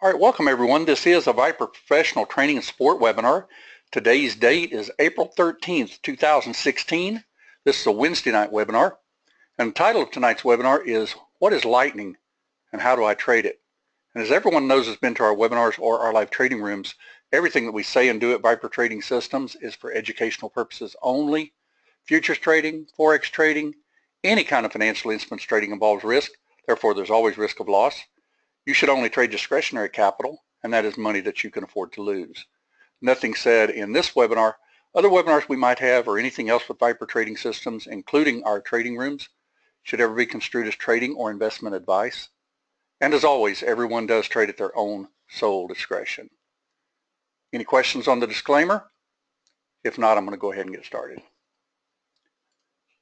All right, welcome everyone. This is a Viper Professional Training and Support webinar. Today's date is April 13th, 2016. This is a Wednesday night webinar. And the title of tonight's webinar is, What is Lightning and How do I Trade it? And as everyone knows who's been to our webinars or our live trading rooms, everything that we say and do at Viper Trading Systems is for educational purposes only. Futures trading, Forex trading, any kind of financial instruments trading involves risk. Therefore, there's always risk of loss. You should only trade discretionary capital, and that is money that you can afford to lose. Nothing said in this webinar, other webinars we might have, or anything else with Viper Trading Systems, including our trading rooms, should ever be construed as trading or investment advice. And as always, everyone does trade at their own sole discretion. Any questions on the disclaimer? If not, I'm going to go ahead and get started.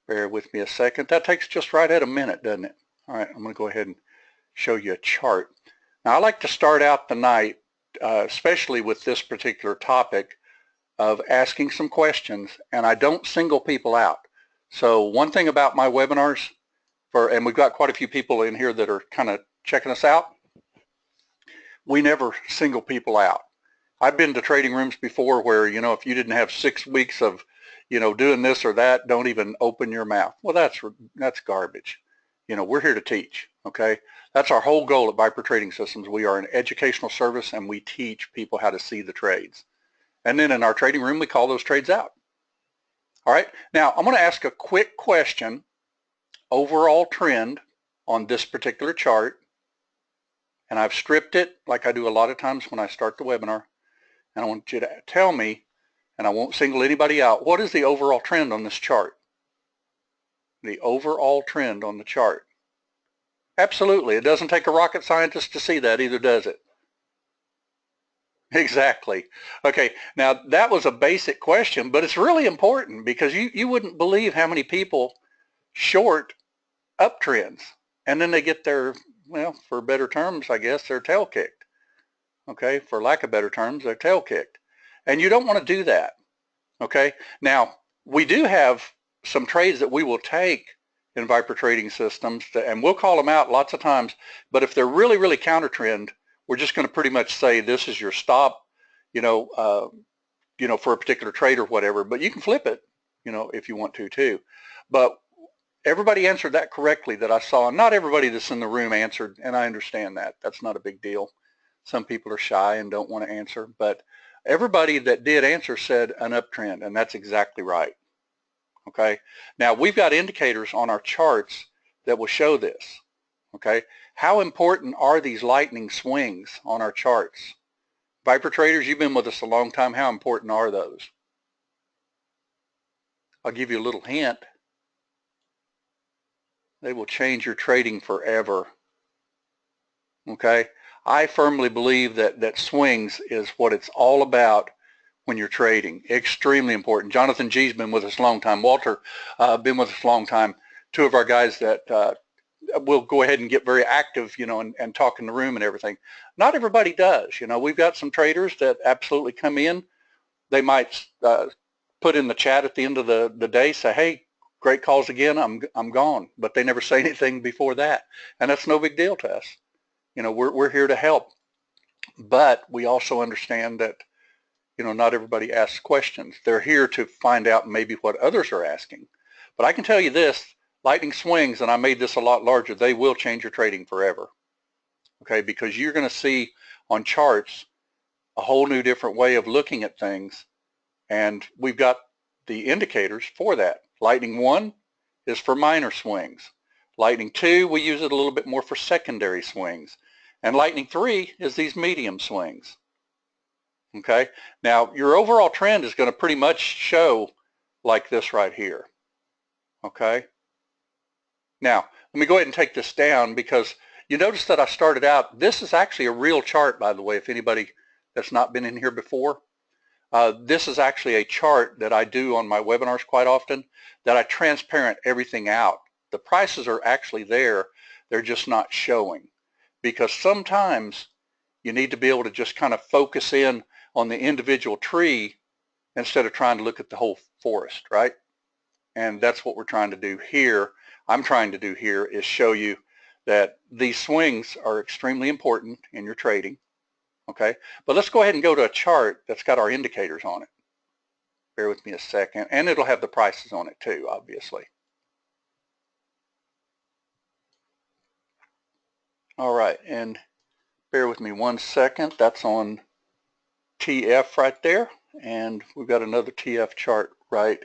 Bear with me a second. That takes just right at a minute, doesn't it? All right, I'm going to go ahead and show you a chart. Now I like to start out the night, especially with this particular topic, of asking some questions, and I don't single people out. So one thing about my webinars, and we've got quite a few people in here that are kind of checking us out, we never single people out. I've been to trading rooms before where, if you didn't have 6 weeks of, doing this or that, don't even open your mouth. Well, that's garbage. We're here to teach, okay? That's our whole goal at Viper Trading Systems. We are an educational service, and we teach people how to see the trades. And then in our trading room, we call those trades out. All right, now I'm going to ask a quick question, overall trend on this particular chart, and I've stripped it like I do a lot of times when I start the webinar, and I want you to tell me, and I won't single anybody out, what is the overall trend on this chart? The overall trend on the chart. Absolutely. It doesn't take a rocket scientist to see that either, does it? Exactly. Okay, now that was a basic question, but it's really important because you wouldn't believe how many people short uptrends, and then they get their, well, for better terms, I guess, their tail kicked. Okay, for lack of better terms, their tail kicked. And you don't want to do that. Okay, now we do have some trades that we will take in Viper Trading Systems, and we'll call them out lots of times, but if they're really, really counter trend, we're just going to pretty much say this is your stop, for a particular trade or whatever, but you can flip it, if you want to too. But everybody answered that correctly that I saw. Not everybody that's in the room answered, and I understand that. That's not a big deal. Some people are shy and don't want to answer, but everybody that did answer said an uptrend, and that's exactly right. Okay, now we've got indicators on our charts that will show this. Okay, how important are these lightning swings on our charts? Viper traders, you've been with us a long time. How important are those? I'll give you a little hint. They will change your trading forever. Okay, I firmly believe that swings is what it's all about when you're trading. Extremely important. Jonathan G's been with us a long time. Walter been with us a long time. Two of our guys that will go ahead and get very active, and talk in the room and everything. Not everybody does. We've got some traders that absolutely come in. They might put in the chat at the end of the day, say, hey, great calls again, I'm gone. But they never say anything before that. And that's no big deal to us. We're here to help. But we also understand that not everybody asks questions. They're here to find out maybe what others are asking. But I can tell you this, lightning swings, and I made this a lot larger, they will change your trading forever. Okay, because you're going to see on charts a whole new different way of looking at things, and we've got the indicators for that. Lightning 1 is for minor swings. Lightning 2, we use it a little bit more for secondary swings. And lightning 3 is these medium swings. Okay, now your overall trend is going to pretty much show like this right here. Okay, now let me go ahead and take this down because you notice that I started out, this is actually a real chart, by the way, if anybody that's not been in here before. This is actually a chart that I do on my webinars quite often, that I transparent everything out. The prices are actually there, they're just not showing, because sometimes you need to be able to just kind of focus in on the individual tree instead of trying to look at the whole forest, right? And that's what we're trying to do here. I'm trying to do here is show you that these swings are extremely important in your trading. Okay, but let's go ahead and go to a chart that's got our indicators on it. Bear with me a second, and it'll have the prices on it too, obviously. All right, and bear with me 1 second. That's on TF right there, and we've got another TF chart right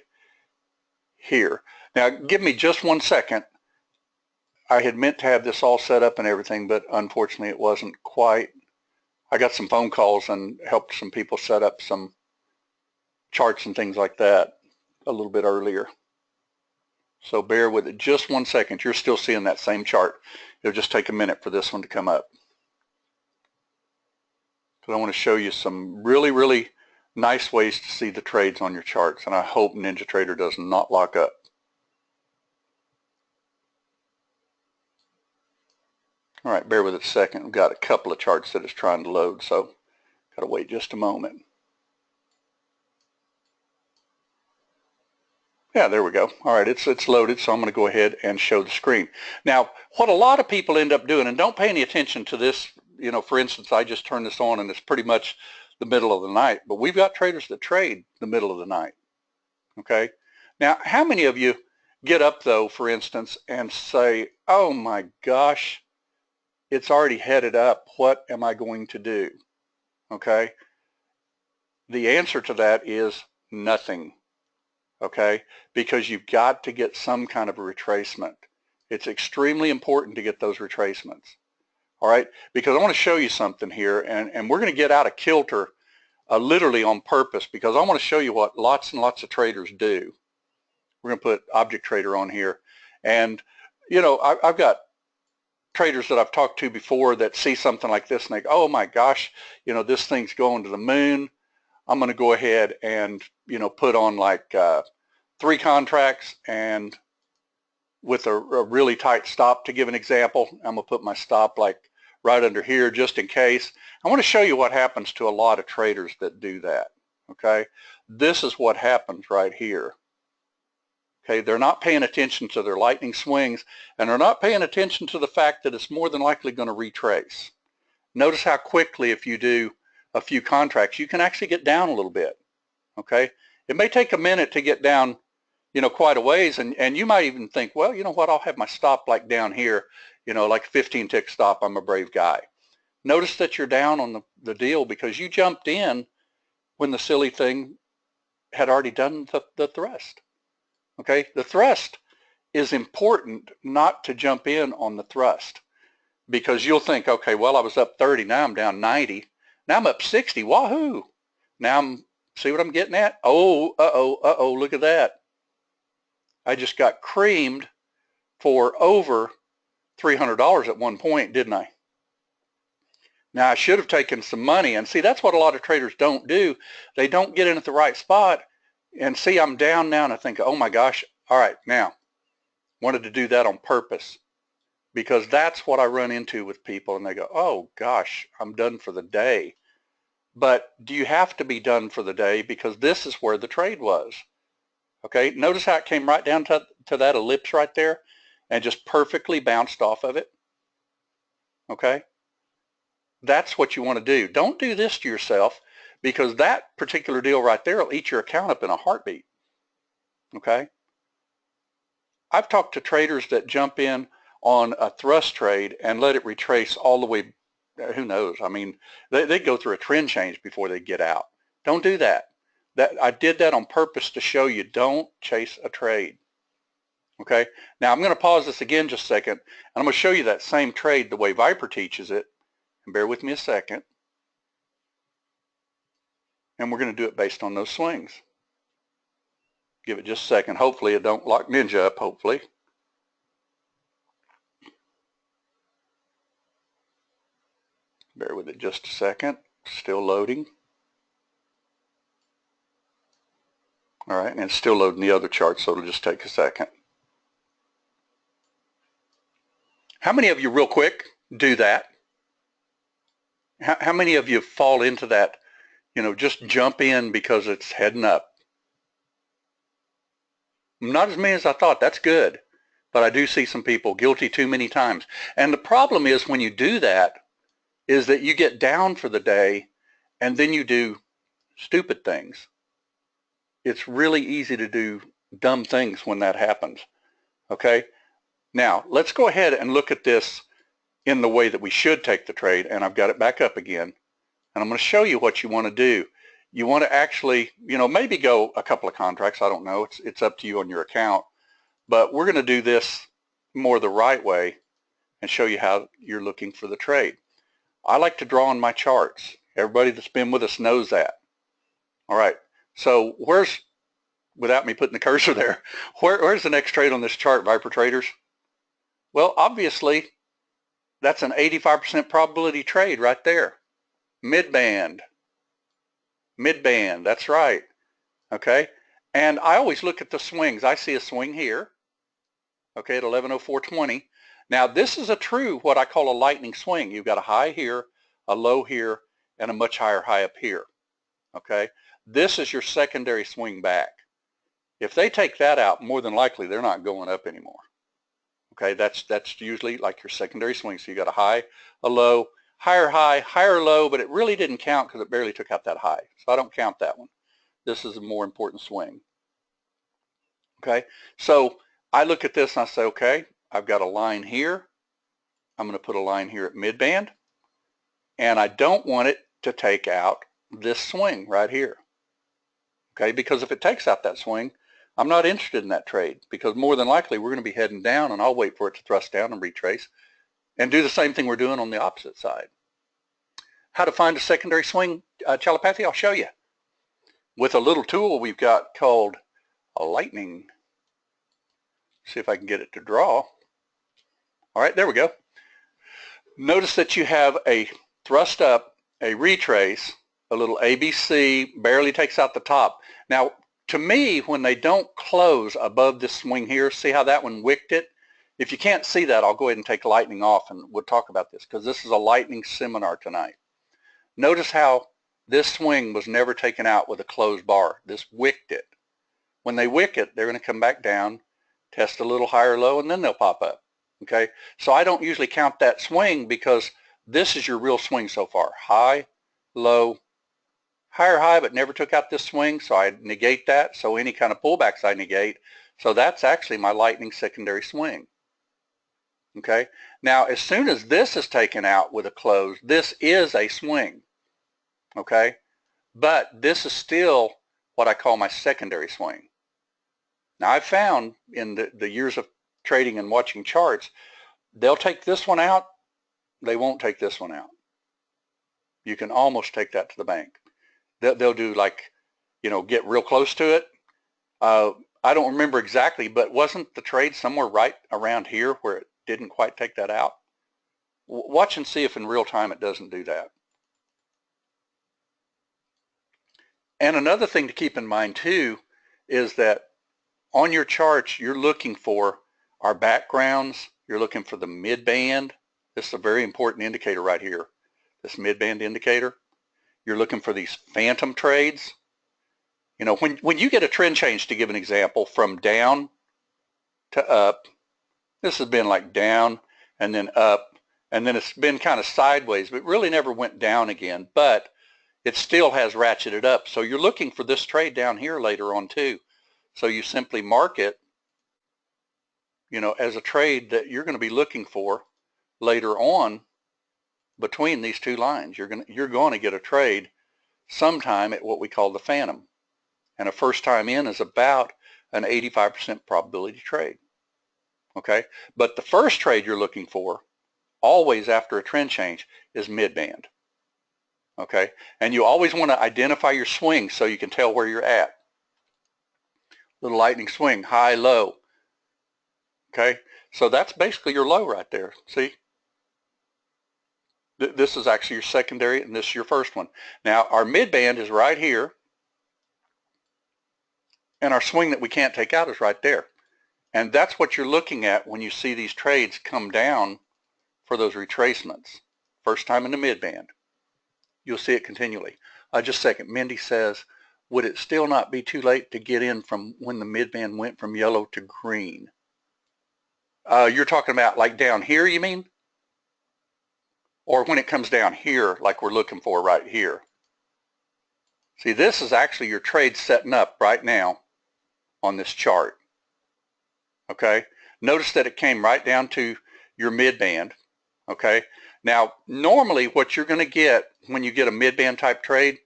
here. Now, give me just 1 second. I had meant to have this all set up and everything, but unfortunately it wasn't quite. I got some phone calls and helped some people set up some charts and things like that a little bit earlier. So bear with it just 1 second. You're still seeing that same chart. It'll just take a minute for this one to come up. Because I want to show you some really, really nice ways to see the trades on your charts. And I hope NinjaTrader does not lock up. All right, bear with it a second. We've got a couple of charts that it's trying to load, so got to wait just a moment. Yeah, there we go. All right, it's loaded, so I'm going to go ahead and show the screen. Now, what a lot of people end up doing, and don't pay any attention to this, you know, for instance, I just turned this on and it's pretty much the middle of the night, but we've got traders that trade the middle of the night, okay? Now, how many of you get up, though, for instance, and say, oh my gosh, it's already headed up. What am I going to do? Okay? The answer to that is nothing. Okay? Because you've got to get some kind of a retracement. It's extremely important to get those retracements. All right? Because I want to show you something here, and we're going to get out of kilter literally on purpose, because I want to show you what lots and lots of traders do. We're going to put Object Trader on here. And, you know, I've got traders that I've talked to before that see something like this and they go, oh my gosh, you know, this thing's going to the moon. I'm going to go ahead and, you know, put on like 3 contracts and with a really tight stop. To give an example, I'm going to put my stop like right under here just in case. I want to show you what happens to a lot of traders that do that. Okay, this is what happens right here. Okay, they're not paying attention to their lightning swings, and they're not paying attention to the fact that it's more than likely going to retrace. Notice how quickly, if you do a few contracts, you can actually get down a little bit. Okay, it may take a minute to get down, you know, quite a ways, and you might even think, well, you know what, I'll have my stop like down here, you know, like a 15 tick stop. I'm a brave guy. Notice that you're down on the deal because you jumped in when the silly thing had already done the thrust. Okay, the thrust is important, not to jump in on the thrust, because you'll think, okay, well, I was up 30, now I'm down 90, now I'm up 60, wahoo! Now see what I'm getting at? Oh, look at that. I just got creamed for over $300 at one point, didn't I? Now I should have taken some money, and see, that's what a lot of traders don't do. They don't get in at the right spot, and see, I'm down now, and I think, oh my gosh, all right, now, wanted to do that on purpose, because that's what I run into with people, and they go, oh gosh, I'm done for the day. But do you have to be done for the day? Because this is where the trade was. Okay, notice how it came right down to that ellipse right there and just perfectly bounced off of it. Okay, that's what you want to do. Don't do this to yourself, because that particular deal right there will eat your account up in a heartbeat. Okay, I've talked to traders that jump in on a thrust trade and let it retrace all the way, who knows, I mean, they go through a trend change before they get out. Don't do that. I did that on purpose to show you, don't chase a trade. Okay, now I'm going to pause this again just a second, and I'm going to show you that same trade the way Viper teaches it, and bear with me a second, and we're going to do it based on those swings. Give it just a second. Hopefully it don't lock Ninja up, hopefully. Bear with it just a second. Still loading. All right, and it's still loading the other chart, so it'll just take a second. How many of you, real quick, do that? How many of you fall into that, you know, just jump in because it's heading up? Not as many as I thought. That's good. But I do see some people guilty too many times. And the problem is when you do that, is that you get down for the day and then you do stupid things. It's really easy to do dumb things when that happens. Okay? Now, let's go ahead and look at this in the way that we should take the trade, and I've got it back up again. And I'm going to show you what you want to do. You want to actually, maybe go a couple of contracts. I don't know. It's up to you on your account. But we're going to do this more the right way and show you how you're looking for the trade. I like to draw on my charts. Everybody that's been with us knows that. All right. So without me putting the cursor there, where's the next trade on this chart, Viper traders? Well, obviously, that's an 85% probability trade right there. Mid-band. Mid-band, that's right. Okay? And I always look at the swings. I see a swing here, okay, at 11:04:20. Now, this is a true, what I call a lightning swing. You've got a high here, a low here, and a much higher high up here. Okay? This is your secondary swing back. If they take that out, more than likely, they're not going up anymore. Okay, that's usually like your secondary swing. So you got a high, a low, higher low, but it really didn't count because it barely took out that high. So I don't count that one. This is a more important swing. Okay, so I look at this and I say, okay, I've got a line here. I'm going to put a line here at mid-band. And I don't want it to take out this swing right here. Okay, because if it takes out that swing, I'm not interested in that trade, because more than likely we're going to be heading down, and I'll wait for it to thrust down and retrace and do the same thing we're doing on the opposite side. How to find a secondary swing telepathy, I'll show you. With a little tool we've got called a lightning. See if I can get it to draw. All right, there we go. Notice that you have a thrust up, a retrace, a little ABC, barely takes out the top. Now, to me, when they don't close above this swing here, see how that one wicked it? If you can't see that, I'll go ahead and take lightning off and we'll talk about this, because this is a lightning seminar tonight. Notice how this swing was never taken out with a closed bar. This wicked it. When they wick it, they're going to come back down, test a little higher low, and then they'll pop up. Okay, so I don't usually count that swing because this is your real swing so far. High, low, higher high, but never took out this swing, so I negate that. So any kind of pullbacks I negate. So that's actually my lightning secondary swing. Okay, now as soon as this is taken out with a close, this is a swing. Okay, but this is still what I call my secondary swing. Now I've found in the years of trading and watching charts, they'll take this one out, they won't take this one out. You can almost take that to the bank. They'll do like, get real close to it. I don't remember exactly, but wasn't the trade somewhere right around here where it didn't quite take that out? Watch and see if in real time it doesn't do that. And another thing to keep in mind too is that on your charts, you're looking for our backgrounds. You're looking for the mid-band. This is a very important indicator right here, this mid-band indicator. You're looking for these phantom trades. When you get a trend change, to give an example, from down to up, this has been like down and then up, and then it's been kind of sideways, but really never went down again, but it still has ratcheted up. So you're looking for this trade down here later on too. So you simply mark it, as a trade that you're going to be looking for later on between these two lines. You're going to get a trade sometime at what we call the phantom. And a first time in is about an 85% probability trade. Okay? But the first trade you're looking for, always after a trend change, is mid-band. Okay? And you always want to identify your swing so you can tell where you're at. Little lightning swing, high, low. Okay? So that's basically your low right there. See? This is actually your secondary, and this is your first one. Now, our mid-band is right here, and our swing that we can't take out is right there. And that's what you're looking at when you see these trades come down for those retracements. First time in the mid-band. You'll see it continually. Just a second. Mindy says, would it still not be too late to get in from when the mid-band went from yellow to green? You're talking about like down here, you mean? or when it comes down here like we're looking for right here. See, this is actually your trade setting up right now on this chart. Okay, notice that it came right down to your mid-band. Okay, now normally what you're going to get when you get a mid-band type trade,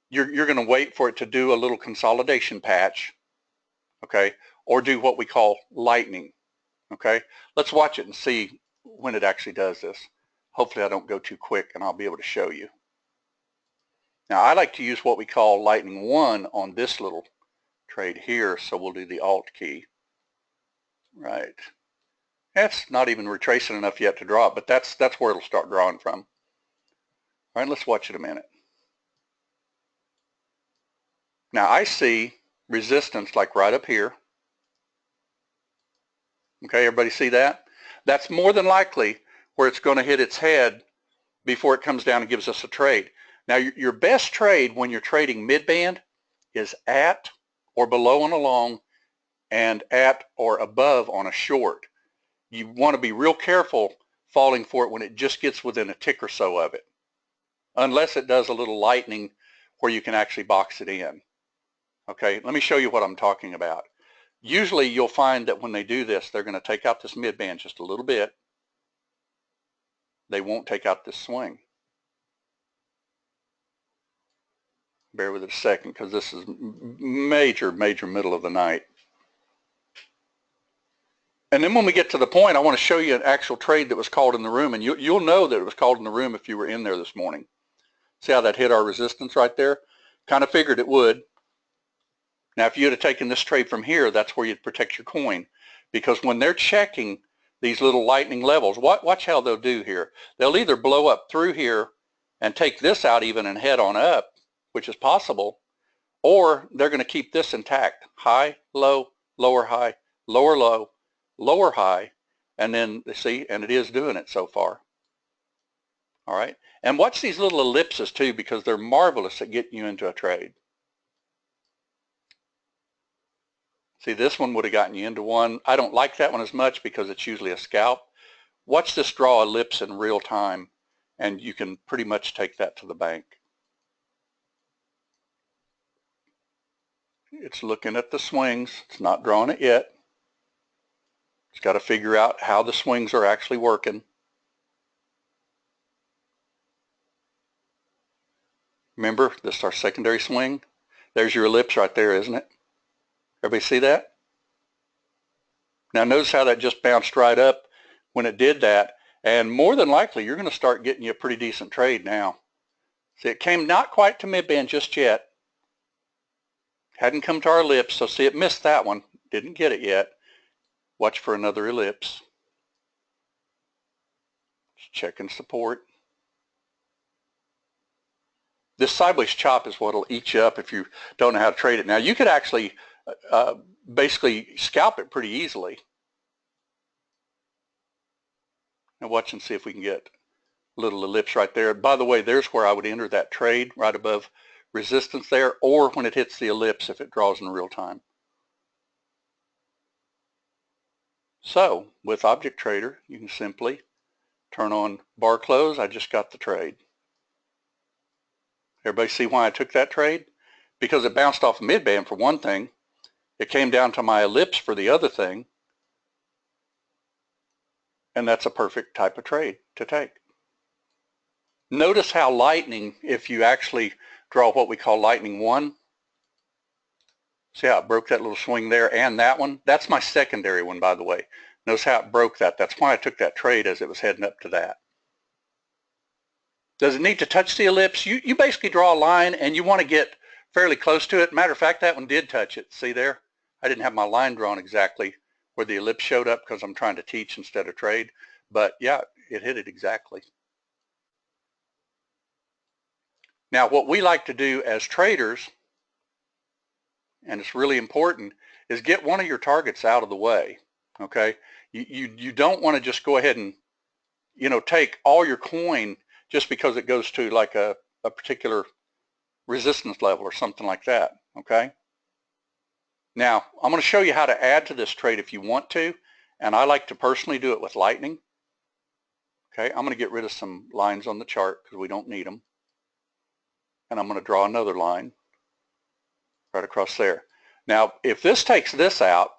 you're going to wait for it to do a little consolidation patch, okay, or do what we call lightning. Okay, let's watch it and see when it actually does this. Hopefully I don't go too quick and I'll be able to show you. Now I like to use what we call lightning 1 on this little trade here, so we'll do the Alt key. Right. That's not even retracing enough yet to draw it, but that's where it'll start drawing from. All right, let's watch it a minute. Now I see resistance like right up here. Okay, everybody see that? That's more than likely where it's going to hit its head before it comes down and gives us a trade. Now your best trade when you're trading mid-band is at or below on a long and at or above on a short. You want to be real careful falling for it when it just gets within a tick or so of it, unless it does a little lightning where you can actually box it in. Okay, let me show you what I'm talking about. Usually you'll find that when they do this, they're going to take out this mid-band just a little bit. They won't take out this swing. Bear with it a second because this is major middle of the night. And then when we get to the point, I want to show you an actual trade that was called in the room, and you'll know that it was called in the room if you were in there this morning. See how that hit our resistance right there? Kind of figured it would. Now if you had taken this trade from here, that's where you'd protect your coin, because when they're checking these little lightning levels, watch how they'll do here. They'll either blow up through here and take this out even and head on up, which is possible, or they're going to keep this intact. High, low, lower high, lower low, lower high, and then see, and it is doing it so far. All right, and watch these little ellipses too, because they're marvelous at getting you into a trade. See, this one would have gotten you into one. I don't like that one as much because it's usually a scalp. Watch this draw ellipse in real time, and you can pretty much take that to the bank. It's looking at the swings. It's not drawing it yet. It's got to figure out how the swings are actually working. Remember, this is our secondary swing. There's your ellipse right there, isn't it? Everybody see that? Now notice how that just bounced right up when it did that, and more than likely you're going to start getting you a pretty decent trade now. See, it came not quite to mid-band just yet. Hadn't come to our ellipse, so see, it missed that one. Didn't get it yet. Watch for another ellipse. Just checking support. This sideways chop is what will eat you up if you don't know how to trade it. Now you could actually basically scalp it pretty easily. Now watch and see if we can get a little ellipse right there. By the way, there's where I would enter that trade right above resistance there, or when it hits the ellipse if it draws in real time. So with Object Trader, you can simply turn on bar close. I just got the trade. Everybody see why I took that trade? Because it bounced off mid-band for one thing. It came down to my ellipse for the other thing. And that's a perfect type of trade to take. Notice how lightning, if you actually draw what we call lightning 1, see how it broke that little swing there and that one? That's my secondary one, by the way. Notice how it broke that. That's why I took that trade as it was heading up to that. Does it need to touch the ellipse? You basically draw a line and you want to get fairly close to it. Matter of fact, that one did touch it. See there? I didn't have my line drawn exactly where the ellipse showed up because I'm trying to teach instead of trade. But yeah, it hit it exactly. Now what we like to do as traders, and it's really important, is get one of your targets out of the way. Okay? You don't want to just go ahead and take all your coin just because it goes to like a particular resistance level or something like that. Okay? Now I'm going to show you how to add to this trade if you want to, and I like to personally do it with lightning. Okay, I'm going to get rid of some lines on the chart because we don't need them. And I'm going to draw another line right across there. Now, if this takes this out,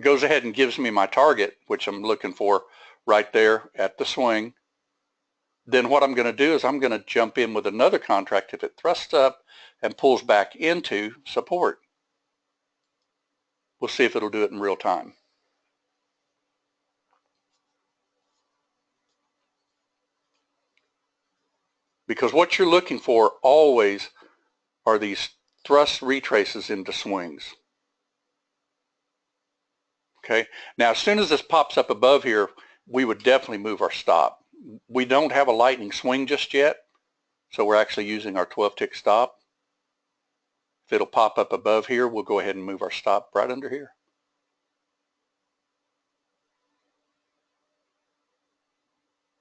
goes ahead and gives me my target, which I'm looking for right there at the swing, then what I'm going to do is I'm going to jump in with another contract if it thrusts up and pulls back into support. We'll see if it'll do it in real time. Because what you're looking for always are these thrust retraces into swings. Okay, now as soon as this pops up above here, we would definitely move our stop. We don't have a lightning swing just yet, so we're actually using our 12-tick stop. If it'll pop up above here, we'll go ahead and move our stop right under here.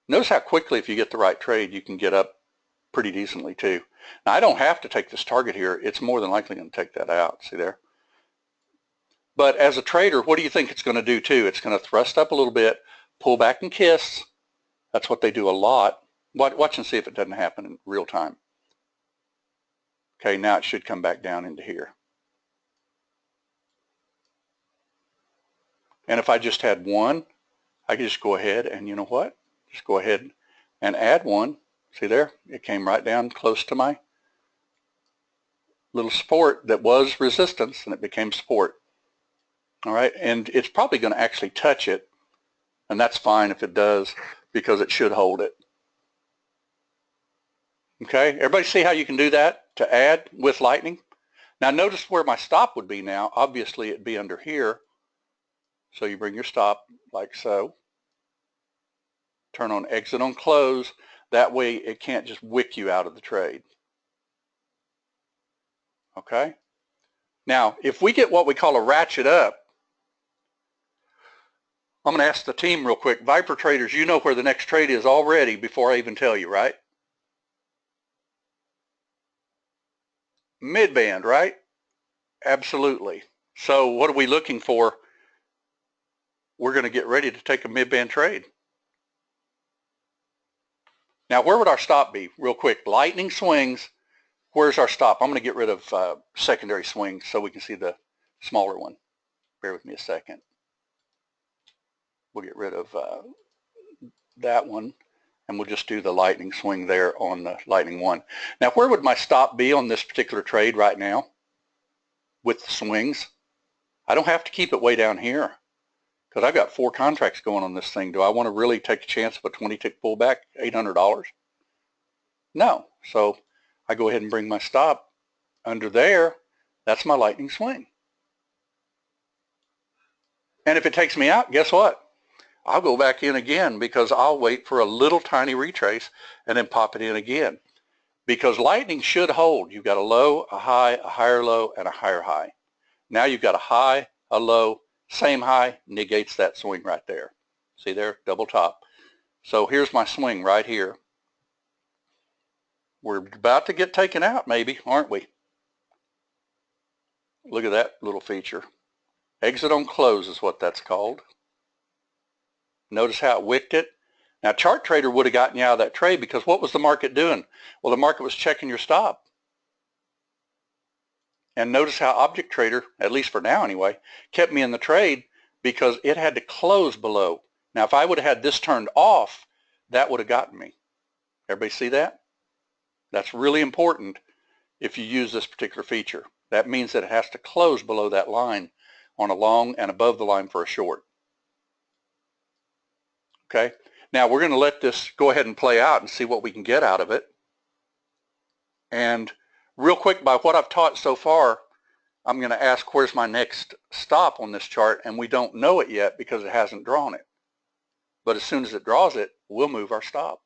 Notice how quickly, if you get the right trade, you can get up pretty decently too. Now, I don't have to take this target here. It's more than likely going to take that out. See there? But as a trader, what do you think it's going to do too? It's going to thrust up a little bit, pull back and kiss. That's what they do a lot. Watch and see if it doesn't happen in real time. Okay, now it should come back down into here. And if I just had one, I could just go ahead and, you know what? Just go ahead and add one. See there? It came right down close to my little support that was resistance, and it became support. All right, and it's probably going to actually touch it, and that's fine if it does, because it should hold it. Okay, everybody see how you can do that to add with lightning? Now notice where my stop would be now. Obviously it'd be under here. So you bring your stop like so. Turn on exit on close. That way it can't just wick you out of the trade. Okay? Now, if we get what we call a ratchet up, I'm going to ask the team real quick. Viper traders, you know where the next trade is already before I even tell you, right? Mid-band, right? Absolutely. So what are we looking for? We're going to get ready to take a mid-band trade. Now, where would our stop be? Real quick, lightning swings. Where's our stop? I'm going to get rid of secondary swings so we can see the smaller one. Bear with me a second. We'll get rid of that one, and we'll just do the lightning swing there on the lightning one. Now, where would my stop be on this particular trade right now with the swings? I don't have to keep it way down here because I've got 4 contracts going on this thing. Do I want to really take a chance of a 20-tick pullback, $800? No. So I go ahead and bring my stop under there. That's my lightning swing. And if it takes me out, guess what? I'll go back in again because I'll wait for a little tiny retrace and then pop it in again. Because lightning should hold. You've got a low, a high, a higher low, and a higher high. Now you've got a high, a low, same high, negates that swing right there. See there? Double top. So here's my swing right here. We're about to get taken out maybe, aren't we? Look at that little feature. Exit on close is what that's called. Notice how it wicked it. Now, chart trader would have gotten you out of that trade because what was the market doing? Well, the market was checking your stop. And notice how object trader, at least for now anyway, kept me in the trade because it had to close below. Now, if I would have had this turned off, that would have gotten me. Everybody see that? That's really important if you use this particular feature. That means that it has to close below that line on a long and above the line for a short. Okay, now we're going to let this go ahead and play out and see what we can get out of it. And real quick, by what I've taught so far, I'm going to ask where's my next stop on this chart, and we don't know it yet because it hasn't drawn it. But as soon as it draws it, we'll move our stop.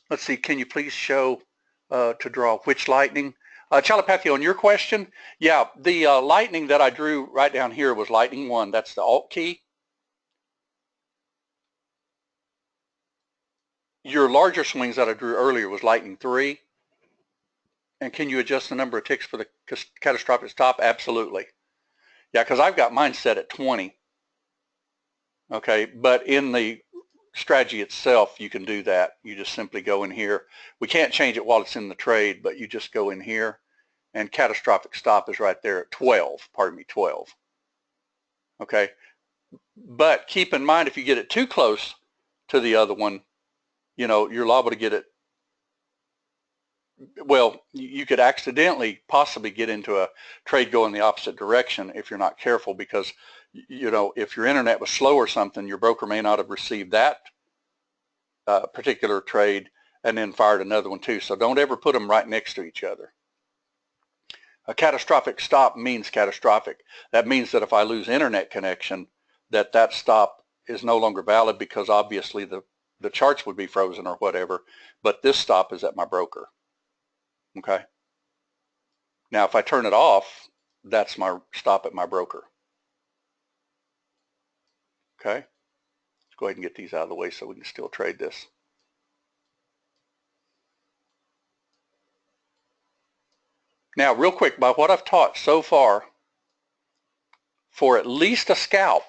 Let's see, can you please show to draw which lightning? Chalapathy, on your question, yeah, the lightning that I drew right down here was lightning 1. That's the Alt key. Your larger swings that I drew earlier was lightning 3. And can you adjust the number of ticks for the catastrophic stop? Absolutely. Yeah, because I've got mine set at 20. Okay, but in the strategy itself, you can do that. You just simply go in here. We can't change it while it's in the trade, but you just go in here, and catastrophic stop is right there at 12, pardon me, 12. Okay, but keep in mind, if you get it too close to the other one, you know, you're liable to get it, well, you could accidentally possibly get into a trade going the opposite direction if you're not careful, because, you know, if your internet was slow or something, your broker may not have received that particular trade and then fired another one too. So don't ever put them right next to each other. A catastrophic stop means catastrophic. That means that if I lose internet connection, that stop is no longer valid, because obviously the charts would be frozen or whatever, but this stop is at my broker. Okay. Now, if I turn it off, that's my stop at my broker. Okay. Let's go ahead and get these out of the way so we can still trade this. Now, real quick, by what I've taught so far, for at least a scalp,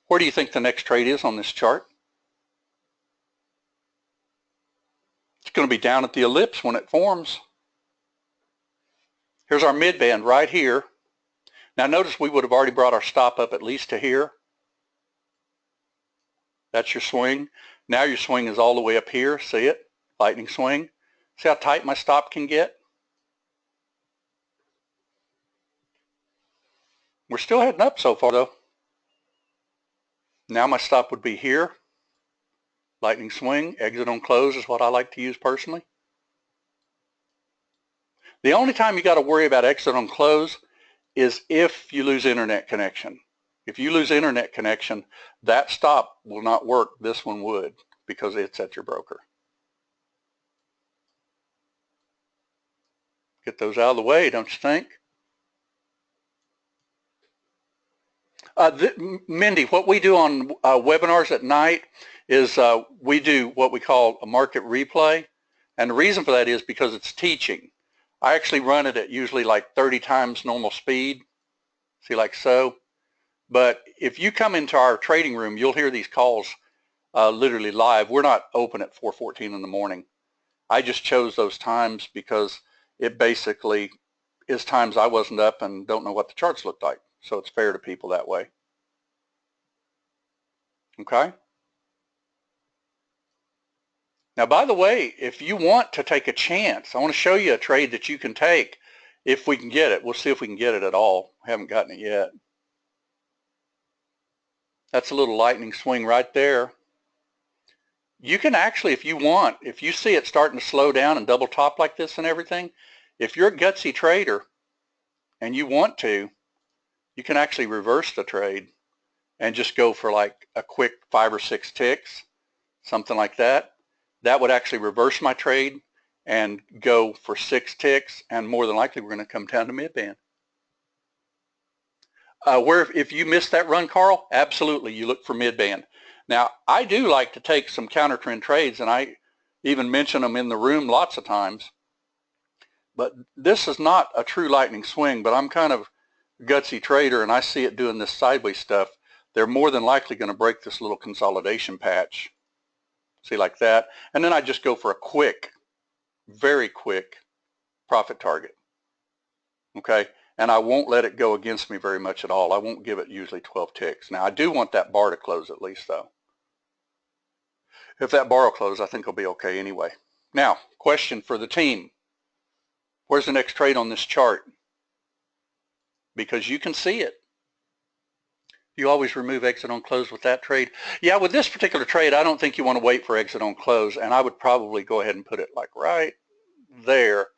where do you think the next trade is on this chart? It's going to be down at the ellipse when it forms. Here's our midband right here. Now notice we would have already brought our stop up at least to here. That's your swing. Now your swing is all the way up here. See it? Lightning swing. See how tight my stop can get? We're still heading up so far though. Now my stop would be here. Lightning swing. Exit on close is what I like to use personally. The only time you got to worry about exit on close is if you lose internet connection. If you lose internet connection, that stop will not work. This one would, because it's at your broker. Get those out of the way, don't you think? Mindy, what we do on webinars at night is we do what we call a market replay. And the reason for that is because it's teaching. I actually run it at usually like 30 times normal speed. See, like so. But if you come into our trading room, you'll hear these calls literally live. We're not open at 4:14 in the morning. I just chose those times because it basically is times I wasn't up and don't know what the charts looked like. So it's fair to people that way. Okay? Now, by the way, if you want to take a chance, I want to show you a trade that you can take if we can get it. We'll see if we can get it at all. We haven't gotten it yet. That's a little lightning swing right there. You can actually, if you want, if you see it starting to slow down and double top like this and everything, if you're a gutsy trader and you want to, you can actually reverse the trade and just go for like a quick 5 or 6 ticks, something like that. That would actually reverse my trade and go for 6 ticks, and more than likely we're going to come down to midband. Where if you missed that run, Carl, absolutely you look for midband. Now, I do like to take some counter trend trades, and I even mention them in the room lots of times. But this is not a true lightning swing, but I'm kind of a gutsy trader, and I see it doing this sideways stuff. They're more than likely going to break this little consolidation patch. See, like that. And then I just go for a quick, very quick profit target. Okay? And I won't let it go against me very much at all. I won't give it usually 12 ticks. Now, I do want that bar to close at least, though. If that bar will close, I think it'll be okay anyway. Now, question for the team. Where's the next trade on this chart? Because you can see it. You always remove exit on close with that trade. Yeah, with this particular trade, I don't think you want to wait for exit on close, and I would probably go ahead and put it like right there,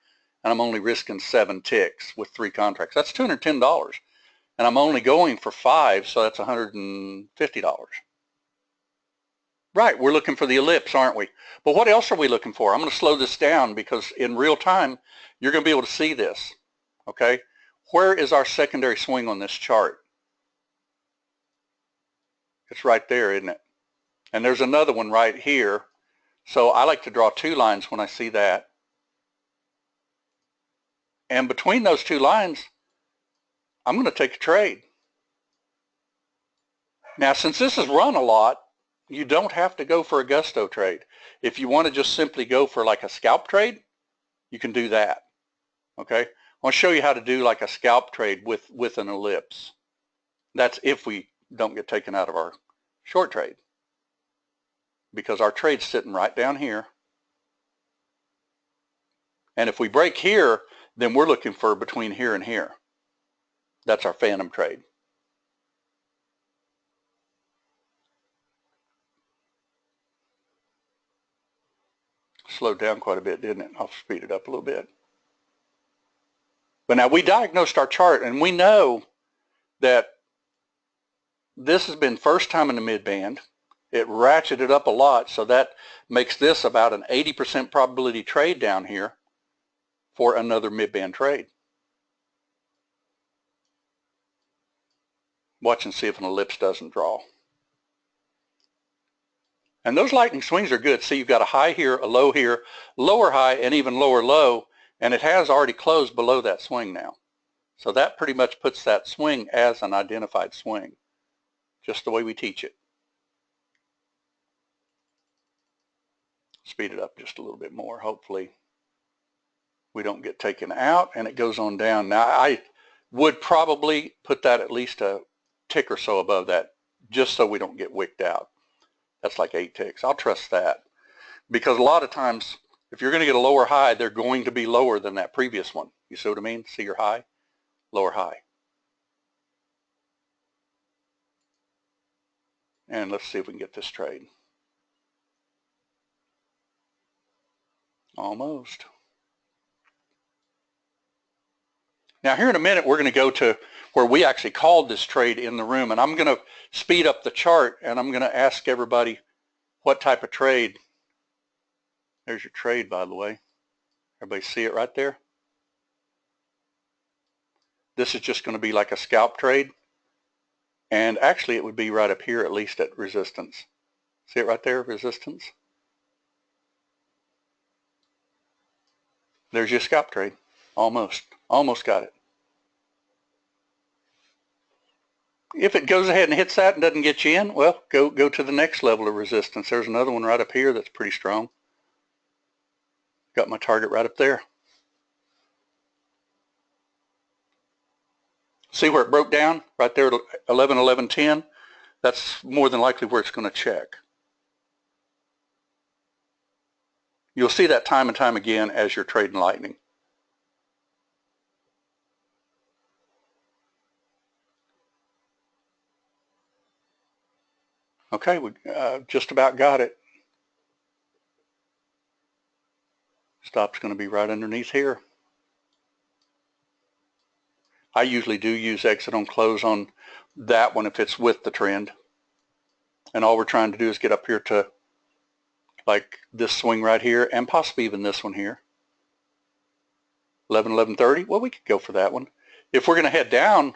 and I'm only risking 7 ticks with 3 contracts. That's $210, and I'm only going for 5, so that's $150. Right, we're looking for the ellipse, aren't we? But what else are we looking for? I'm going to slow this down because in real time, you're going to be able to see this, okay? Where is our secondary swing on this chart? It's right there, isn't it? And there's another one right here. So I like to draw 2 lines when I see that. And between those 2 lines, I'm going to take a trade. Now, since this is run a lot, you don't have to go for a gusto trade. If you want to just simply go for like a scalp trade, you can do that. Okay? I want to show you how to do like a scalp trade with an ellipse. That's if we don't get taken out of our short trade, because our trade's sitting right down here. And if we break here, then we're looking for between here and here. That's our phantom trade. Slowed down quite a bit, didn't it? I'll speed it up a little bit. But now we diagnosed our chart, and we know that this has been first time in the mid-band. It ratcheted up a lot, so that makes this about an 80% probability trade down here for another mid-band trade. Watch and see if an ellipse doesn't draw. And those lightning swings are good. See, you've got a high here, a low here, lower high, and even lower low, and it has already closed below that swing now. So that pretty much puts that swing as an identified swing, just the way we teach it. Speed it up just a little bit more. Hopefully we don't get taken out, and it goes on down. Now, I would probably put that at least a tick or so above that, just so we don't get wicked out. That's like 8 ticks. I'll trust that, because a lot of times, if you're going to get a lower high, they're going to be lower than that previous one. You see what I mean? See your high, lower high. And let's see if we can get this trade. Almost. Now here in a minute, we're going to go to where we actually called this trade in the room, and I'm going to speed up the chart, and I'm going to ask everybody what type of trade. There's your trade, by the way. Everybody see it right there? This is just going to be like a scalp trade, and actually it would be right up here, at least at resistance. See it right there, resistance? There's your scalp trade. Almost got it. If it goes ahead and hits that and doesn't get you in, well, go to the next level of resistance. There's another one right up here that's pretty strong. Got my target right up there. See where it broke down? Right there at 11, 11, 10. That's more than likely where it's going to check. You'll see that time and time again as you're trading lightning. Okay, we just about got it. Stop's going to be right underneath here. I usually do use exit on close on that one if it's with the trend. And all we're trying to do is get up here to like this swing right here, and possibly even this one here. 11, 11:30. Well, we could go for that one. If we're going to head down,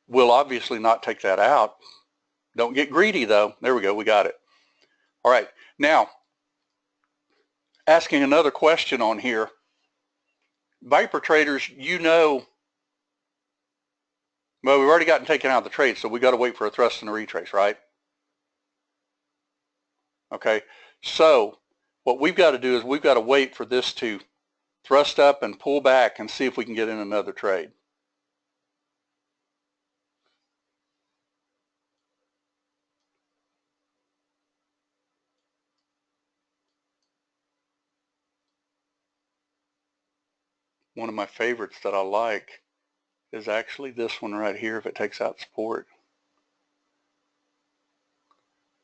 we'll obviously not take that out. Don't get greedy though. There we go. We got it. All right. Now, asking another question on here. Viper traders, you know, well, we've already gotten taken out of the trade, so we got to wait for a thrust and a retrace, right? Okay. So what we've got to do is we've got to wait for this to thrust up and pull back and see if we can get in another trade. One of my favorites that I like is actually this one right here if it takes out support.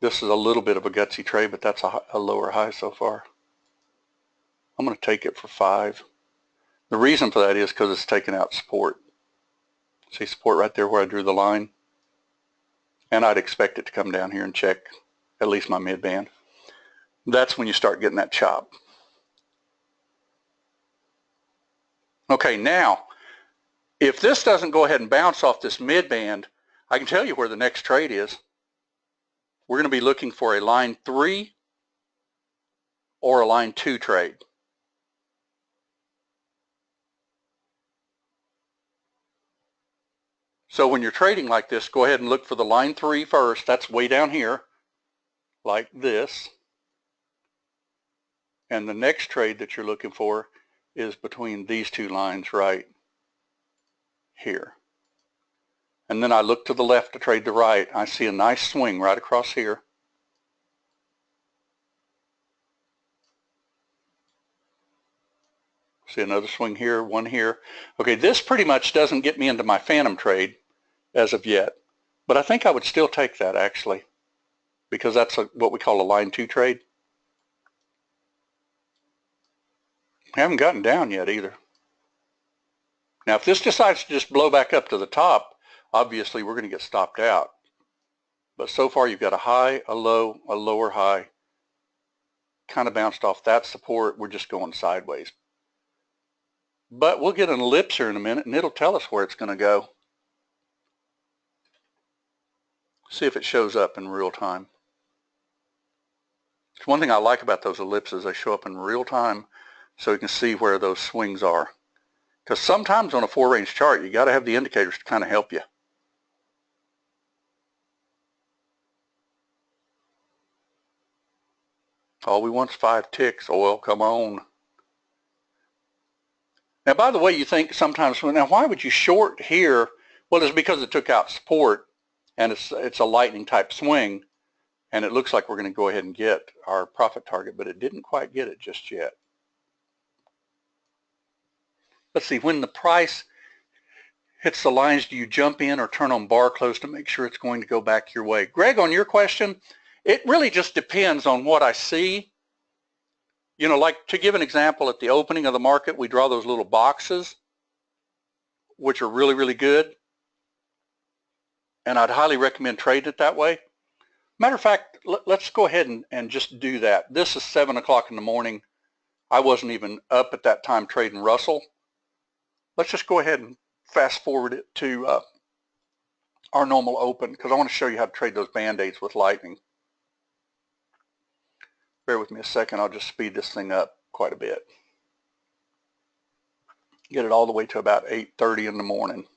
This is a little bit of a gutsy trade, but that's a lower high so far. I'm going to take it for 5. The reason for that is because it's taking out support. See support right there where I drew the line? And I'd expect it to come down here and check at least my mid-band. That's when you start getting that chop. Okay, now, if this doesn't go ahead and bounce off this mid-band, I can tell you where the next trade is. We're going to be looking for a line 3 or a line 2 trade. So when you're trading like this, go ahead and look for the line 3 first. That's way down here, like this. And the next trade that you're looking for is between these two lines right here. And then I look to the left to trade the right. I see a nice swing right across here. See another swing here, one here. Okay, this pretty much doesn't get me into my phantom trade as of yet. But I think I would still take that actually, because that's what we call a line 2 trade. I haven't gotten down yet either. Now if this decides to just blow back up to the top, obviously we're going to get stopped out. But so far you've got a high, a low, a lower high. Kind of bounced off that support. We're just going sideways. But we'll get an ellipse here in a minute and it'll tell us where it's going to go. See if it shows up in real time. It's one thing I like about those ellipses. They show up in real time so you can see where those swings are. Because sometimes on a 4-range chart, you got to have the indicators to kind of help you. All we want is 5 ticks. Oil, come on. Now, by the way, you think sometimes, now why would you short here? Well, it's because it took out support, and it's a lightning type swing, and it looks like we're going to go ahead and get our profit target, but it didn't quite get it just yet. Let's see, when the price hits the lines, do you jump in or turn on bar close to make sure it's going to go back your way? Greg, on your question, it really just depends on what I see. You know, like to give an example, at the opening of the market, we draw those little boxes, which are really, really good. And I'd highly recommend trading it that way. Matter of fact, let's go ahead and just do that. This is 7 o'clock in the morning. I wasn't even up at that time trading Russell. Let's just go ahead and fast forward it to our normal open, because I want to show you how to trade those band-aids with lightning. Bear with me a second. I'll just speed this thing up quite a bit. Get it all the way to about 8:30 in the morning.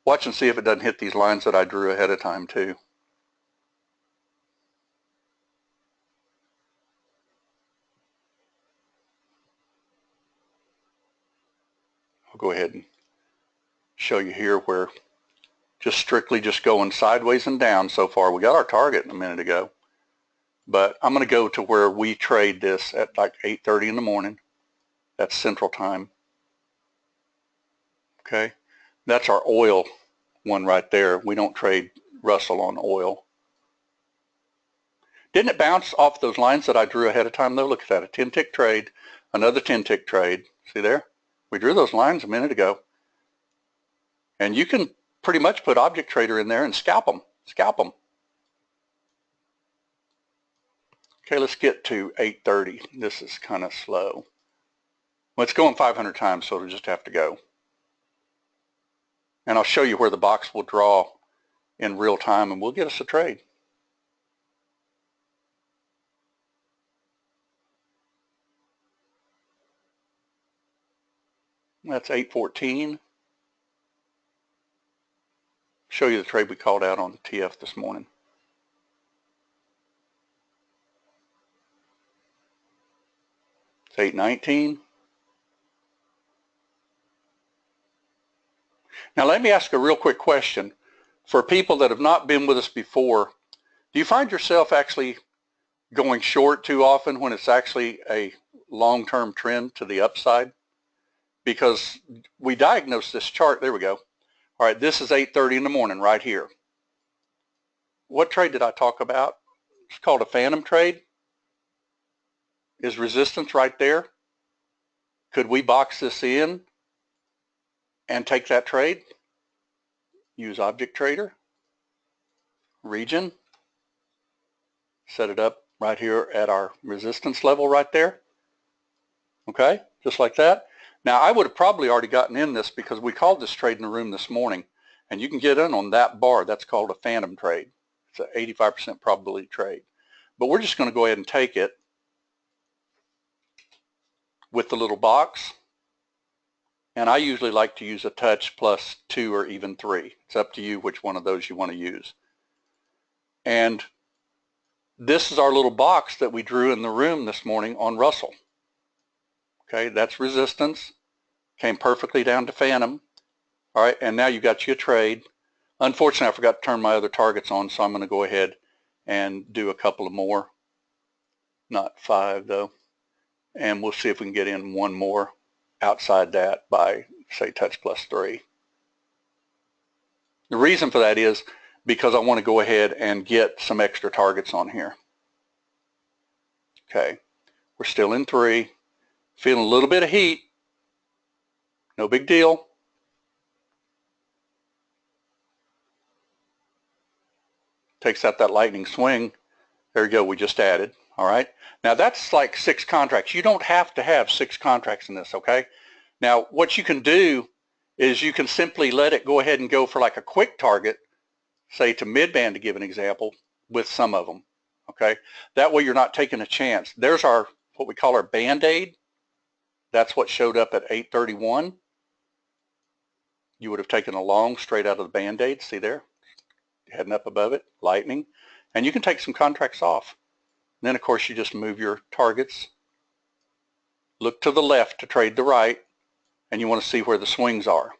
Watch and see if it doesn't hit these lines that I drew ahead of time too. I'll go ahead and show you here where just strictly just going sideways and down so far. We got our target a minute ago. But I'm going to go to where we trade this at like 8:30 in the morning. That's Central Time. Okay, that's our oil one right there. We don't trade Russell on oil. Didn't it bounce off those lines that I drew ahead of time though? Look at that, a 10-tick trade, another 10-tick trade. See there? We drew those lines a minute ago. And you can pretty much put Object Trader in there and scalp them. Scalp them. Okay, let's get to 8:30. This is kind of slow. Well, it's going 500 times, so it'll just have to go. And I'll show you where the box will draw in real time, and we'll get us a trade. That's 8:14. Show you the trade we called out on TF this morning. It's 8:19. Now let me ask a real quick question. For people that have not been with us before, do you find yourself actually going short too often when it's actually a long-term trend to the upside? Because we diagnosed this chart. There we go. All right, this is 8:30 in the morning right here. What trade did I talk about? It's called a phantom trade. Is resistance right there? Could we box this in and take that trade? Use Object Trader, region, set it up right here at our resistance level right there. Okay, just like that. Now I would have probably already gotten in this because we called this trade in the room this morning, and you can get in on that bar. That's called a phantom trade. It's an 85% probability trade. But we're just going to go ahead and take it with the little box. And I usually like to use a touch plus 2 or even 3. It's up to you which one of those you want to use. And this is our little box that we drew in the room this morning on Russell. Okay, that's resistance. Came perfectly down to Phantom. All right, and now you got you a trade. Unfortunately, I forgot to turn my other targets on, so I'm going to go ahead and do a couple of more. Not 5, though. And we'll see if we can get in one more outside that by, say, touch plus 3. The reason for that is because I want to go ahead and get some extra targets on here. Okay, we're still in 3. Feeling a little bit of heat. No big deal. Takes out that lightning swing. There you go, we just added. All right. Now that's like 6 contracts. You don't have to have 6 contracts in this, okay? Now what you can do is you can simply let it go ahead and go for like a quick target, say to mid-band to give an example, with some of them, okay? That way you're not taking a chance. There's our, what we call our Band-Aid. That's what showed up at 831. You would have taken a long straight out of the Band-Aid, see there? Heading up above it, lightning. And you can take some contracts off. And then of course you just move your targets, look to the left to trade the right, and you want to see where the swings are.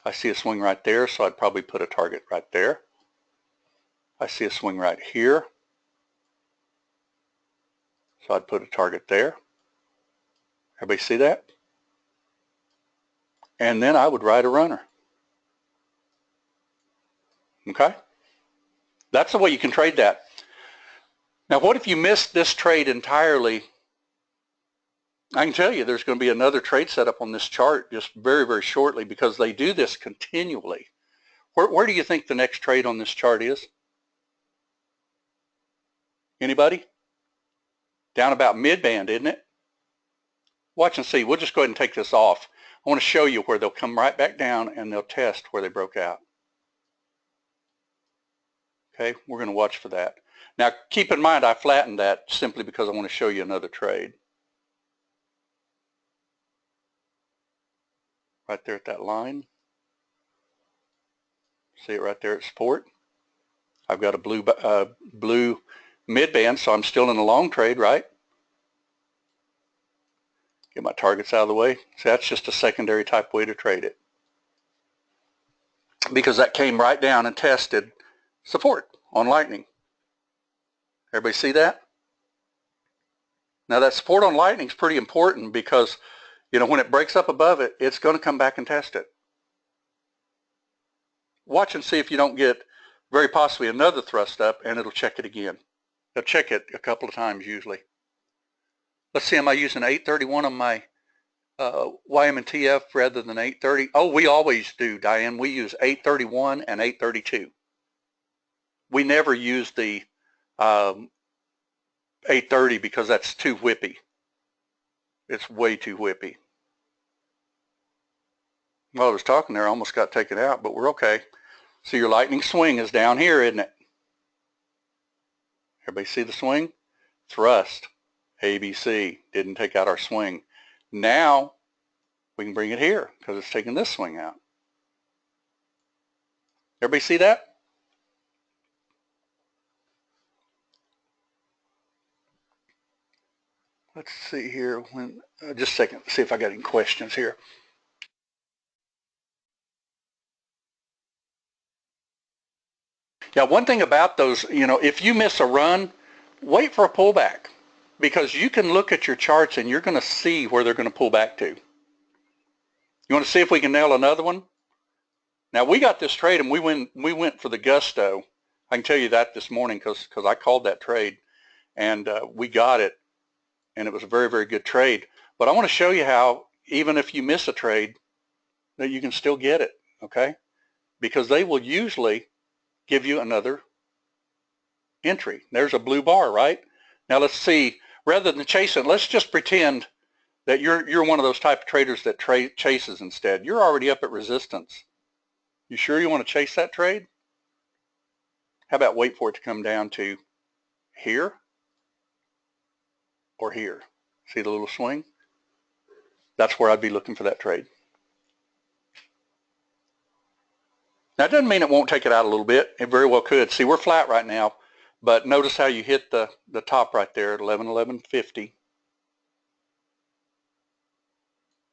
I see a swing right there, so I'd probably put a target right there. I see a swing right here, so I'd put a target there. Everybody see that? And then I would ride a runner. Okay? That's the way you can trade that. Now what if you missed this trade entirely? I can tell you there's going to be another trade setup on this chart just very, very shortly because they do this continually. Where do you think the next trade on this chart is? Anybody? Down about mid-band, isn't it? Watch and see. We'll just go ahead and take this off. I want to show you where they'll come right back down and they'll test where they broke out. Okay, we're going to watch for that. Now keep in mind I flattened that simply because I want to show you another trade. Right there at that line. See it right there at support. I've got a blue mid-band, so I'm still in a long trade, right? Get my targets out of the way. So that's just a secondary type way to trade it. Because that came right down and tested support on lightning. Everybody see that? Now that support on lightning is pretty important because, you know, when it breaks up above it, it's going to come back and test it. Watch and see if you don't get very possibly another thrust up and it'll check it again. It'll check it a couple of times usually. Let's see, am I using 831 on my YM&TF rather than 830? Oh, we always do, Diane. We use 831 and 832. We never use the 830 because that's too whippy. It's way too whippy. While I was talking there, I almost got taken out, but we're okay. So your lightning swing is down here, isn't it? Everybody see the swing? Thrust, ABC, didn't take out our swing. Now we can bring it here because it's taking this swing out. Everybody see that? Let's see here. Just a second, see if I got any questions here. Yeah, one thing about those, you know, if you miss a run, wait for a pullback because you can look at your charts and you're going to see where they're going to pull back to. You want to see if we can nail another one? Now we got this trade and we went for the gusto. I can tell you that this morning because I called that trade and we got it and it was a very, very good trade. But I want to show you how even if you miss a trade that you can still get it, okay? Because they will usually give you another entry. There's a blue bar, right? Now let's see, rather than chasing, let's just pretend that you're one of those type of traders that chases instead. You're already up at resistance. You sure you want to chase that trade? How about wait for it to come down to here or here? See the little swing? That's where I'd be looking for that trade. Now, it doesn't mean it won't take it out a little bit. It very well could. See, we're flat right now, but notice how you hit the top right there at 11.1150.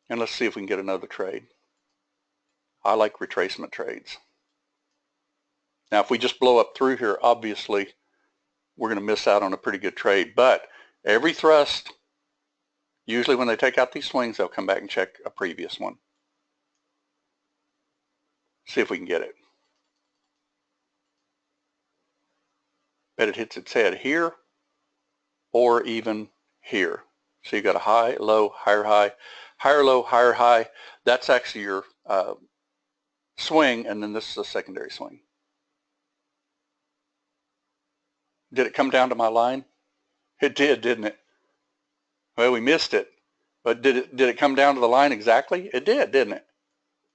And let's see if we can get another trade. I like retracement trades. Now, if we just blow up through here, obviously, we're going to miss out on a pretty good trade. But every thrust, usually when they take out these swings, they'll come back and check a previous one. See if we can get it. Bet it hits its head here or even here. So you got a high, low, higher, low, higher, high. That's actually your swing, and then this is a secondary swing. Did it come down to my line? It did, didn't it? Well, we missed it. But did it come down to the line exactly? It did, didn't it?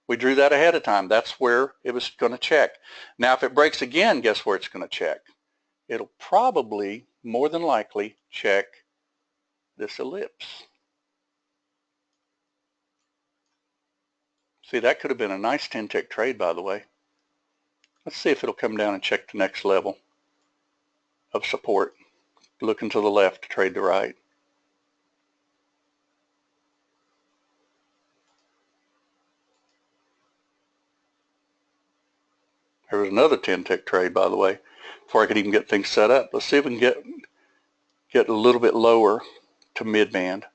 We drew that ahead of time. That's where it was going to check. Now, if it breaks again, guess where it's going to check? It'll probably, more than likely, check this ellipse. See, that could have been a nice 10-tick trade, by the way. Let's see if it'll come down and check the next level of support. Looking to the left to trade the right. There was another 10-tick trade, by the way, before I could even get things set up. Let's see if we can get a little bit lower to mid-band.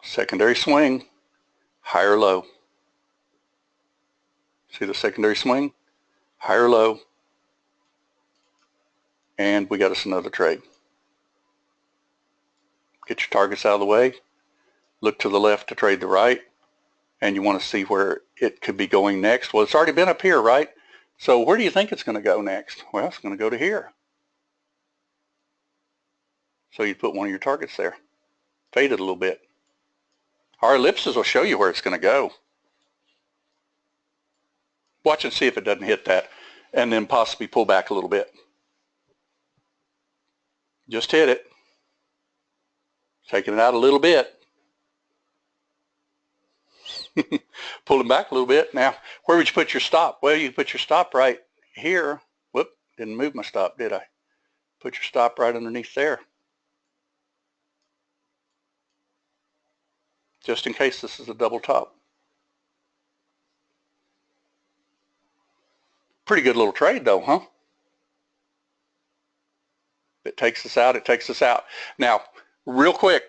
Secondary swing, higher low. See the secondary swing? Higher low. And we got us another trade. Get your targets out of the way. Look to the left to trade the right. And you want to see where it could be going next. Well, it's already been up here, right? So where do you think it's going to go next? Well, it's going to go to here. So you put one of your targets there. Fade it a little bit. Our ellipses will show you where it's going to go. Watch and see if it doesn't hit that, and then possibly pull back a little bit. Just hit it. Taking it out a little bit. Pulling back a little bit. Now, where would you put your stop? Well, you put your stop right here. Whoop, didn't move my stop, did I? Put your stop right underneath there. Just in case this is a double top. Pretty good little trade though, huh? If it takes us out, it takes us out. Now, real quick,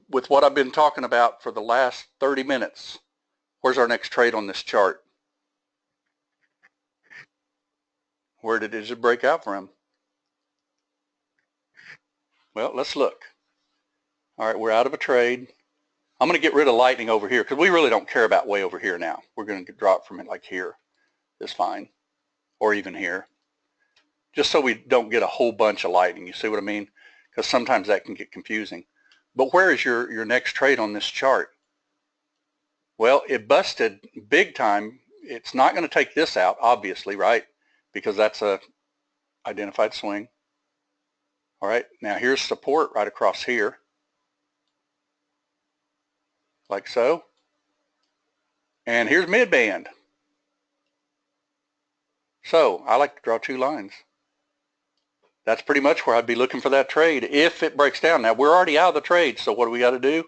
with what I've been talking about for the last 30 minutes, where's our next trade on this chart? Where did it break out from? Well, let's look. All right, we're out of a trade. I'm going to get rid of lightning over here because we really don't care about way over here now. We're going to drop from it like here. It's fine. Or even here. Just so we don't get a whole bunch of lightning. You see what I mean? Because sometimes that can get confusing. But where is your next trade on this chart? Well, it busted big time. It's not going to take this out, obviously, right? Because that's a identified swing. All right, now here's support right across here. Like so. And here's mid-band. So I like to draw two lines. That's pretty much where I'd be looking for that trade if it breaks down. Now we're already out of the trade, so what do we got to do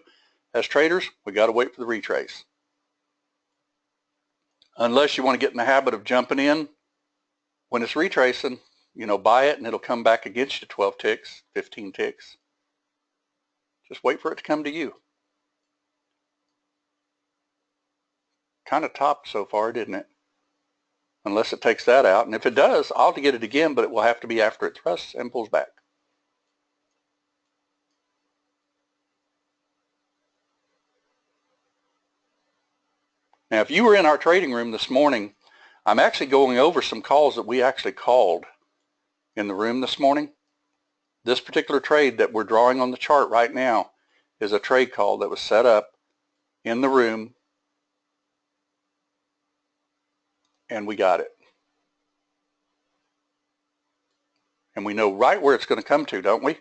as traders? We got to wait for the retrace. Unless you want to get in the habit of jumping in when it's retracing, you know, buy it and it'll come back against you 12 ticks, 15 ticks. Just wait for it to come to you. Kind of topped so far, didn't it? Unless it takes that out. And if it does, I'll get it again, but it will have to be after it thrusts and pulls back. Now, if you were in our trading room this morning, I'm actually going over some calls that we actually called in the room this morning. This particular trade that we're drawing on the chart right now is a trade call that was set up in the room, and we got it. And we know right where it's going to come to, don't we?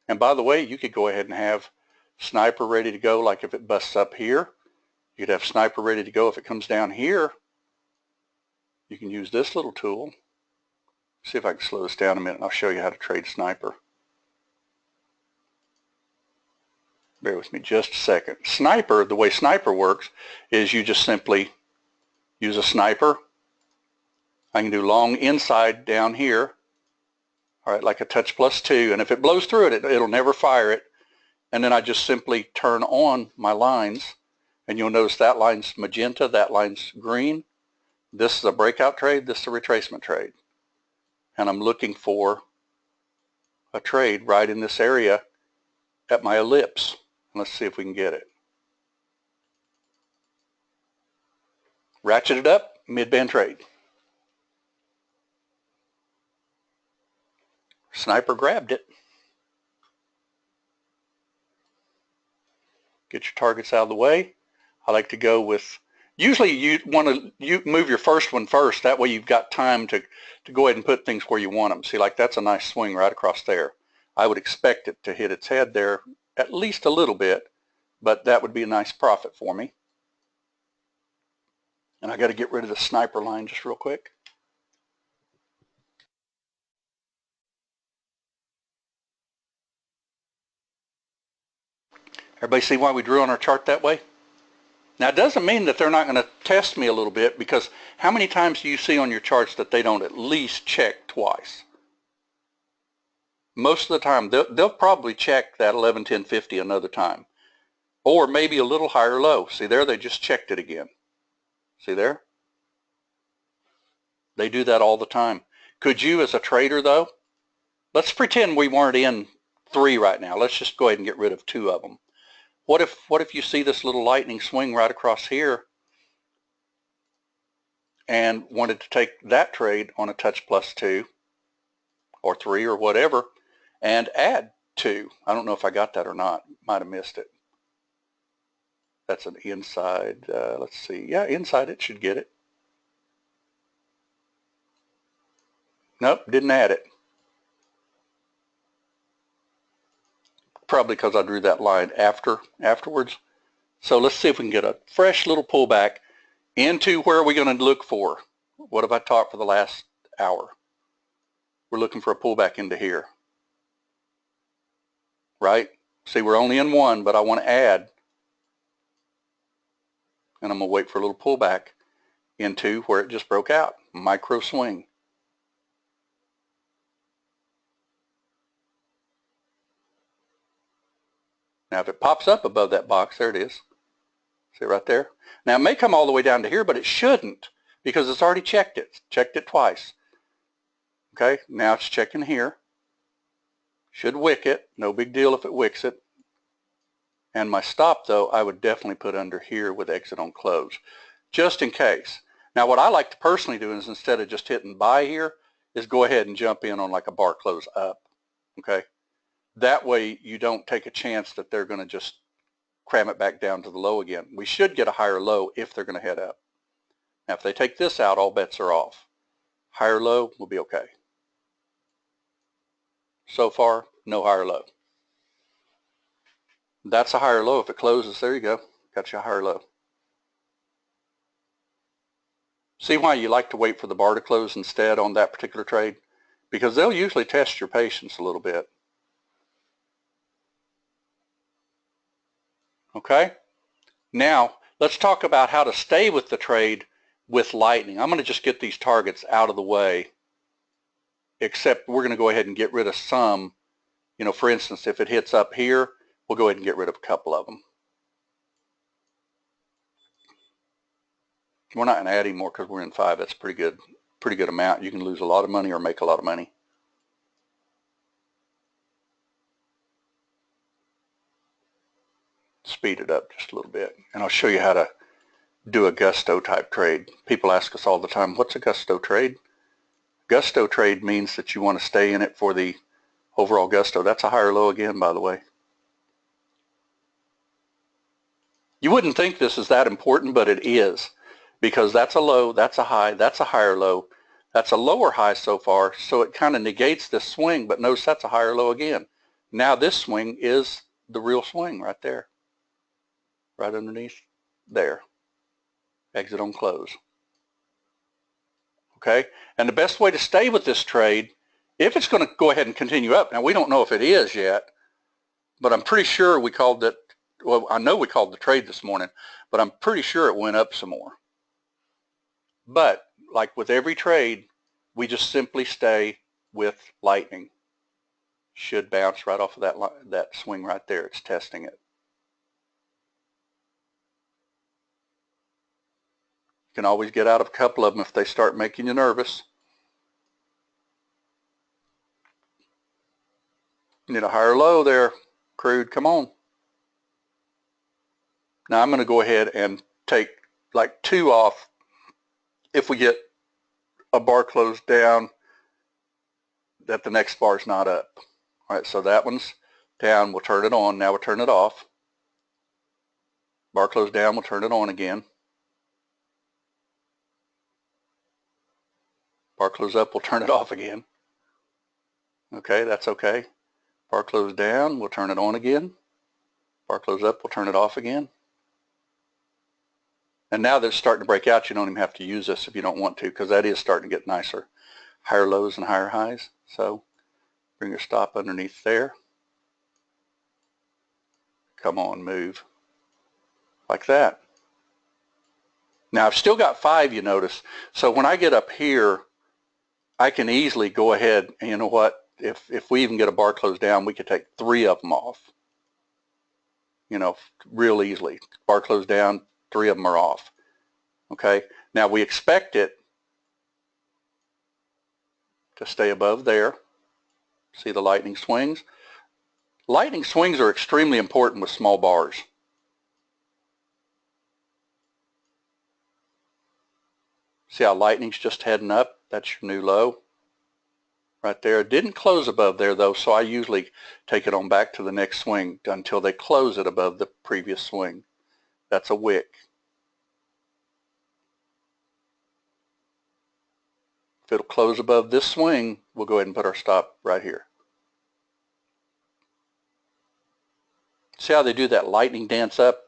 And by the way, you could go ahead and have sniper ready to go, like if it busts up here. You could have sniper ready to go if it comes down here. You can use this little tool. See if I can slow this down a minute and I'll show you how to trade sniper. Bear with me just a second. Sniper, the way sniper works is you just simply use a sniper. I can do long inside down here. All right, like a touch +2. And if it blows through it, it'll never fire it. And then I just simply turn on my lines. And you'll notice that line's magenta, that line's green. This is a breakout trade, this is a retracement trade. And I'm looking for a trade right in this area at my ellipse. Let's see if we can get it. Ratchet it up, mid-band trade. Sniper grabbed it. Get your targets out of the way. I like to go with, usually you want to move your first one first. That way you've got time to go ahead and put things where you want them. See, like that's a nice swing right across there. I would expect it to hit its head there at least a little bit, but that would be a nice profit for me. And I got to get rid of the sniper line just real quick. Everybody see why we drew on our chart that way? Now, it doesn't mean that they're not going to test me a little bit, because how many times do you see on your charts that they don't at least check twice? Most of the time, they'll probably check that 11-10-50 another time, or maybe a little higher low. See there, they just checked it again. See there? They do that all the time. Could you, as a trader, though, let's pretend we weren't in 3 right now. Let's just go ahead and get rid of 2 of them. What if you see this little lightning swing right across here and wanted to take that trade on a touch +2 or 3 or whatever and add 2? I don't know if I got that or not. Might have missed it. That's an inside. Let's see. Yeah, inside it should get it. Nope, didn't add it. Probably because I drew that line afterwards. So let's see if we can get a fresh little pullback into where are we going to look for? What have I taught for the last hour? We're looking for a pullback into here. Right? See, we're only in 1, but I want to add. And I'm going to wait for a little pullback into where it just broke out. Micro swing. Now, if it pops up above that box, there it is. See right there? Now, it may come all the way down to here, but it shouldn't, because it's already checked it. It's checked it twice. Okay, now it's checking here. Should wick it. No big deal if it wicks it. And my stop, though, I would definitely put under here with exit on close, just in case. Now, what I like to personally do is, instead of just hitting buy here, is go ahead and jump in on like a bar close up. Okay? That way you don't take a chance that they're going to just cram it back down to the low again. We should get a higher low if they're going to head up. Now, if they take this out, all bets are off. Higher low will be okay. So far, no higher low. That's a higher low. If it closes, there you go. Got you a higher low. See why you like to wait for the bar to close instead on that particular trade? Because they'll usually test your patience a little bit. Okay? Now, let's talk about how to stay with the trade with lightning. I'm going to just get these targets out of the way, except we're going to go ahead and get rid of some. You know, for instance, if it hits up here, we'll go ahead and get rid of a couple of them. We're not going to add any more because we're in 5. That's pretty good amount. You can lose a lot of money or make a lot of money. Speed it up just a little bit, and I'll show you how to do a gusto type trade. People ask us all the time, what's a gusto trade? Gusto trade means that you want to stay in it for the overall gusto. That's a higher low again, by the way. You wouldn't think this is that important, but it is, because that's a low, that's a high, that's a higher low. That's a lower high so far, so it kind of negates this swing, but notice that's a higher low again. Now this swing is the real swing right there, right underneath there. Exit on close. Okay, and the best way to stay with this trade, if it's going to go ahead and continue up, now we don't know if it is yet, but I'm pretty sure we called it, well, I know we called the trade this morning, but I'm pretty sure it went up some more. But like with every trade, we just simply stay with lightning. Should bounce right off of that swing right there. It's testing it. You can always get out of a couple of them if they start making you nervous. You need a higher low there, crude. Come on. Now I'm going to go ahead and take like 2 off if we get a bar closed down that the next bar is not up. All right, so that one's down. We'll turn it on. Now we'll turn it off. Bar closed down. We'll turn it on again. Bar close up. We'll turn it off again. Okay, that's okay. Bar close down. We'll turn it on again. Bar close up. We'll turn it off again. And now that it's starting to break out, you don't even have to use this if you don't want to, because that is starting to get nicer. Higher lows and higher highs. So bring your stop underneath there. Come on, move. Like that. Now I've still got 5, you notice. So when I get up here, I can easily go ahead and, you know what, if we even get a bar closed down, we could take 3 of them off. You know, real easily. Bar closed down, 3 of them are off. Okay, now we expect it to stay above there. See the lightning swings? Lightning swings are extremely important with small bars. See how lightning's just heading up? That's your new low right there. It didn't close above there though, so I usually take it on back to the next swing until they close it above the previous swing. That's a wick. If it'll close above this swing, we'll go ahead and put our stop right here. See how they do that lightning dance up?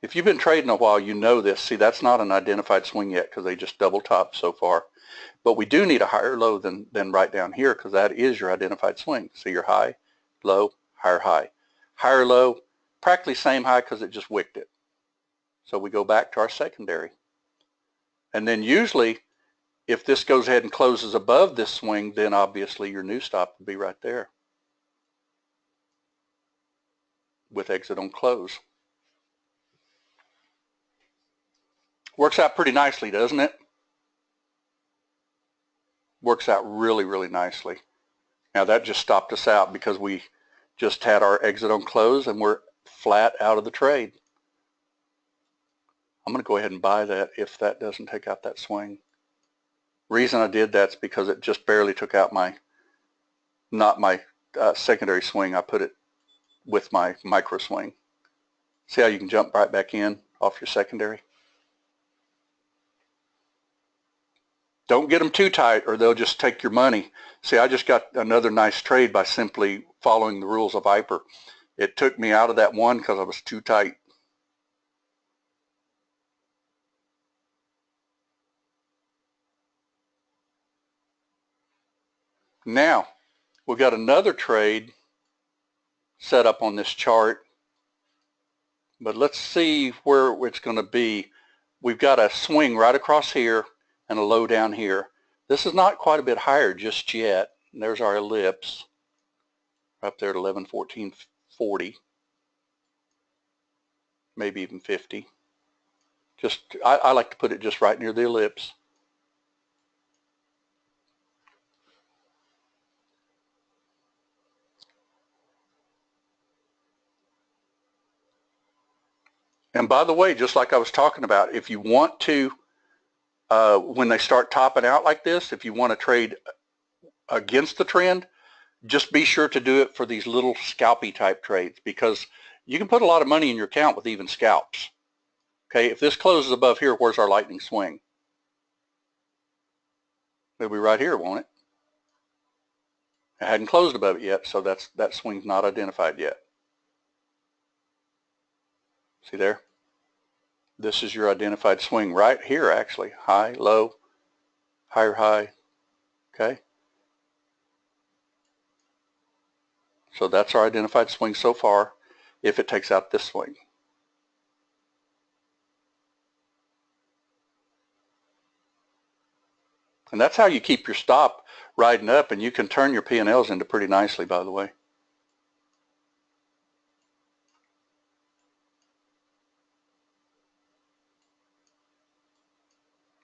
If you've been trading a while, you know this. See, that's not an identified swing yet because they just double top so far. But we do need a higher low than right down here because that is your identified swing. See your high, low, higher high. Higher low, practically same high because it just wicked it. So we go back to our secondary. And then usually, if this goes ahead and closes above this swing, then obviously your new stop would be right there with exit on close. Works out pretty nicely, doesn't it? Works out really, really nicely. Now that just stopped us out because we just had our exit on close and we're flat out of the trade. I'm going to go ahead and buy that if that doesn't take out that swing. Reason I did that's because it just barely took out not my secondary swing. I put it with my micro swing. See how you can jump right back in off your secondary? Don't get them too tight or they'll just take your money. See, I just got another nice trade by simply following the rules of Viper. It took me out of that one because I was too tight. Now, we've got another trade set up on this chart, but let's see where it's going to be. We've got a swing right across here and a low down here. This is not quite a bit higher just yet. And there's our ellipse up there at 1114.40, maybe even 50. Just I like to put it just right near the ellipse. And by the way, just like I was talking about, if you want to, when they start topping out like this, if you want to trade against the trend, just be sure to do it for these little scalpy type trades because you can put a lot of money in your account with even scalps. Okay, if this closes above here, where's our lightning swing? It'll be right here, won't it? I hadn't closed above it yet, so that swing's not identified yet. See there? This is your identified swing right here, actually. High, low, higher, high. Okay? So that's our identified swing so far if it takes out this swing. And that's how you keep your stop riding up, and you can turn your P&Ls into pretty nicely, by the way.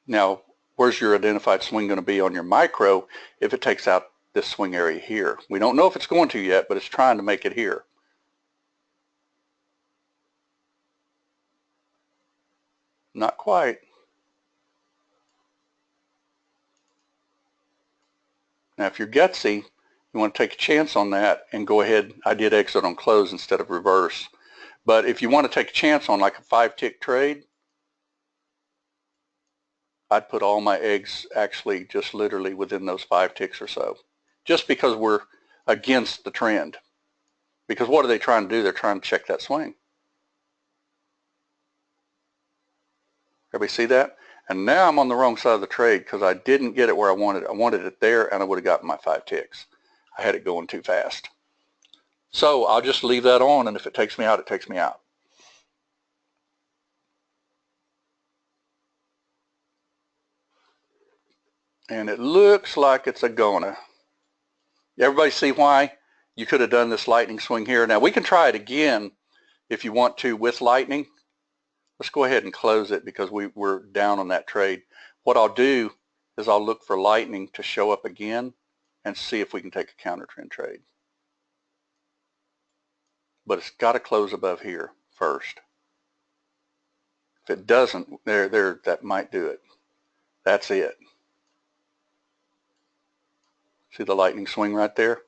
Now, where's your identified swing going to be on your micro if it takes out this swing area here? We don't know if it's going to yet, but it's trying to make it here. Not quite. Now, if you're gutsy, you want to take a chance on that and go ahead. I did exit on close instead of reverse. But if you want to take a chance on like a 5-tick trade, I'd put all my eggs actually just literally within those 5 ticks or so, just because we're against the trend. Because what are they trying to do? They're trying to check that swing. Everybody see that? And now I'm on the wrong side of the trade because I didn't get it where I wanted it. I wanted it there, and I would have gotten my 5 ticks. I had it going too fast. So I'll just leave that on, and if it takes me out, it takes me out. And it looks like it's a gonna. Everybody see why you could have done this lightning swing here? Now we can try it again if you want to with lightning. Let's go ahead and close it because we're down on that trade. What I'll do is I'll look for lightning to show up again and see if we can take a counter trend trade. But it's got to close above here first. If it doesn't, that might do it. That's it. See the lightning swing right there?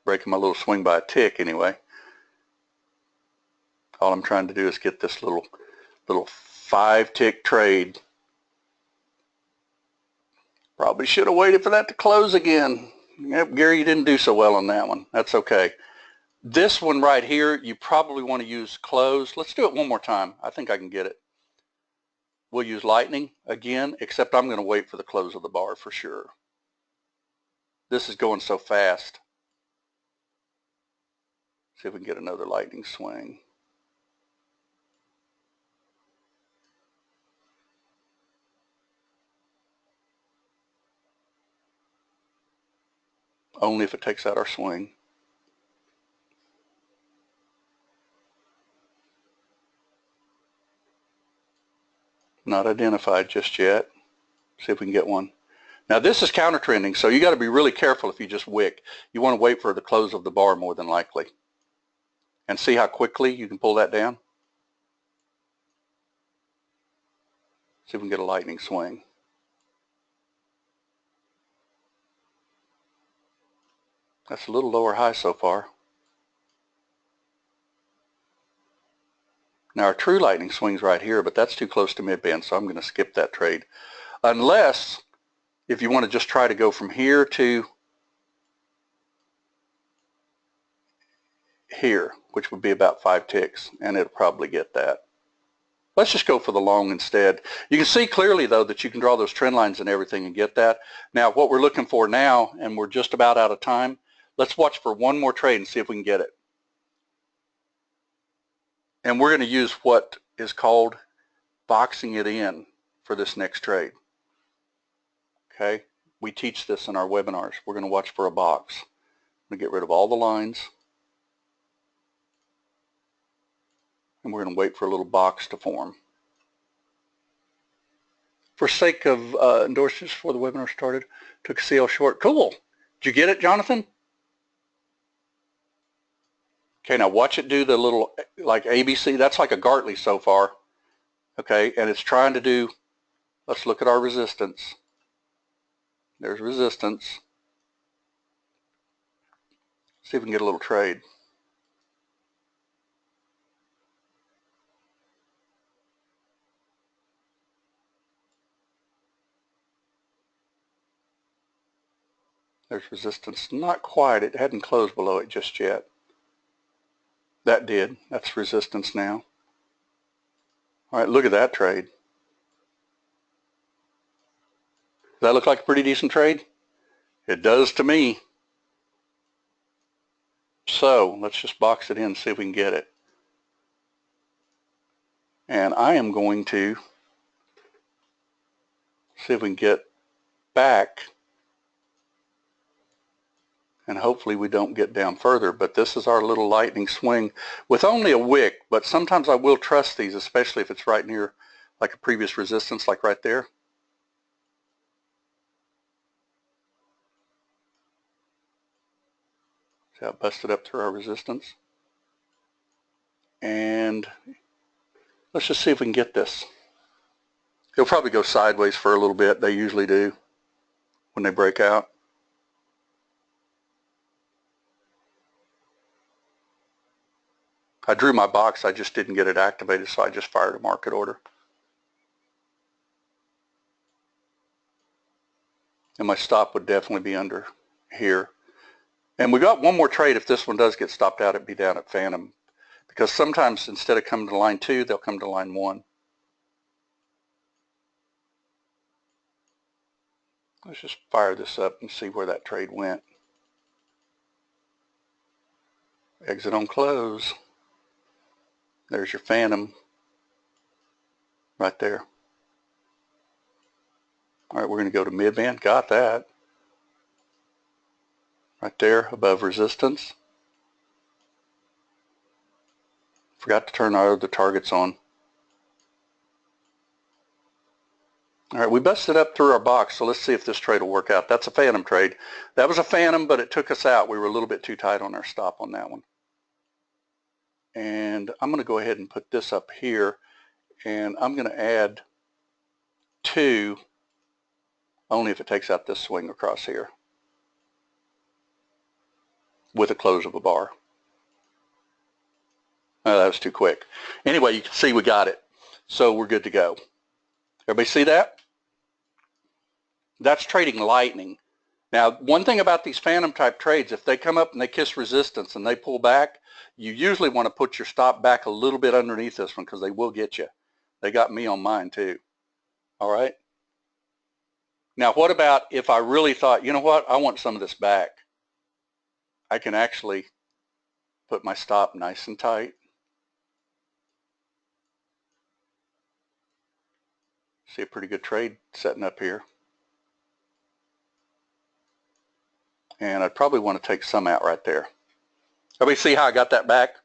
Breaking my little swing by a tick anyway. All I'm trying to do is get this little 5-tick trade. Probably should have waited for that to close again. Yep, Gary, you didn't do so well on that one. That's okay. This one right here, you probably want to use close. Let's do it one more time. I think I can get it. We'll use lightning again, except I'm going to wait for the close of the bar for sure. This is going so fast. See if we can get another lightning swing. Only if it takes out our swing. Not identified just yet. See if we can get one. Now this is counter trending, so you got to be really careful if you just wick. You want to wait for the close of the bar more than likely. And see how quickly you can pull that down. See if we can get a lightning swing. That's a little lower high so far. Now our true lightning swing's right here, but that's too close to mid-band, so I'm going to skip that trade. Unless, if you want to just try to go from here to here, which would be about 5 ticks, and it'll probably get that. Let's just go for the long instead. You can see clearly, though, that you can draw those trend lines and everything and get that. Now, what we're looking for now, and we're just about out of time, let's watch for one more trade and see if we can get it. And we're going to use what is called boxing it in for this next trade. Okay? We teach this in our webinars. We're going to watch for a box. I'm going to get rid of all the lines. And we're going to wait for a little box to form. For sake of endorsements before the webinar started, took a CL short. Cool. Did you get it, Jonathan? Okay, now watch it do the little, like ABC. That's like a Gartley so far. Okay, and it's trying to do, let's look at our resistance. There's resistance. See if we can get a little trade. There's resistance. Not quite. It hadn't closed below it just yet. That did. That's resistance now. All right, look at that trade. Does that look like a pretty decent trade? It does to me. So let's just box it in and see if we can get it. And I am going to see if we can get back, and hopefully we don't get down further. But this is our little lightning swing with only a wick, but sometimes I will trust these, especially if it's right near like a previous resistance, like right there. See how it busted up through our resistance? And let's just see if we can get this. It'll probably go sideways for a little bit. They usually do when they break out. I drew my box, I just didn't get it activated, so I just fired a market order. And my stop would definitely be under here. And we got one more trade. If this one does get stopped out, it'd be down at Phantom. Because sometimes instead of coming to line 2, they'll come to line 1. Let's just fire this up and see where that trade went. Exit on close. There's your Phantom right there. All right, we're going to go to mid-band. Got that. Right there above resistance. Forgot to turn our other targets on. All right, we busted up through our box, so let's see if this trade will work out. That's a Phantom trade. That was a Phantom, but it took us out. We were a little bit too tight on our stop on that one. And I'm going to go ahead and put this up here, and I'm going to add 2 only if it takes out this swing across here with a close of a bar. Oh, that was too quick. Anyway, you can see we got it. So we're good to go. Everybody see that? That's trading lightning. Now, one thing about these Phantom type trades, if they come up and they kiss resistance and they pull back, you usually want to put your stop back a little bit underneath this one because they will get you. They got me on mine too. All right? Now, what about if I really thought, you know what, I want some of this back? I can actually put my stop nice and tight. See a pretty good trade setting up here. And I'd probably want to take some out right there. Everybody see how I got that back?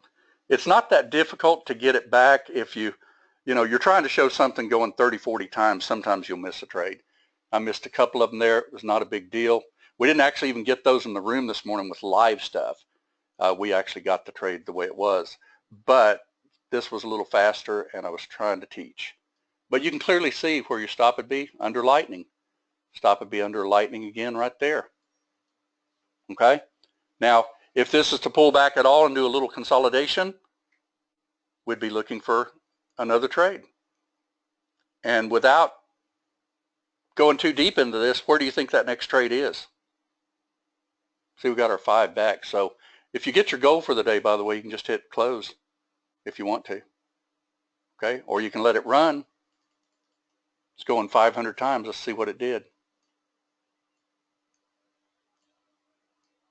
It's not that difficult to get it back if you're trying to show something going 30, 40 times. Sometimes you'll miss a trade. I missed a couple of them there. It was not a big deal. We didn't actually even get those in the room this morning with live stuff. We actually got the trade the way it was. But this was a little faster, and I was trying to teach. But you can clearly see where your stop would be under lightning. Stop would be under lightning again right there. Okay? Now, if this is to pull back at all and do a little consolidation, we'd be looking for another trade. And without going too deep into this, where do you think that next trade is? See, we got our 5 back. So if you get your goal for the day, by the way, you can just hit close if you want to. Okay? Or you can let it run. It's going 500 times. Let's see what it did.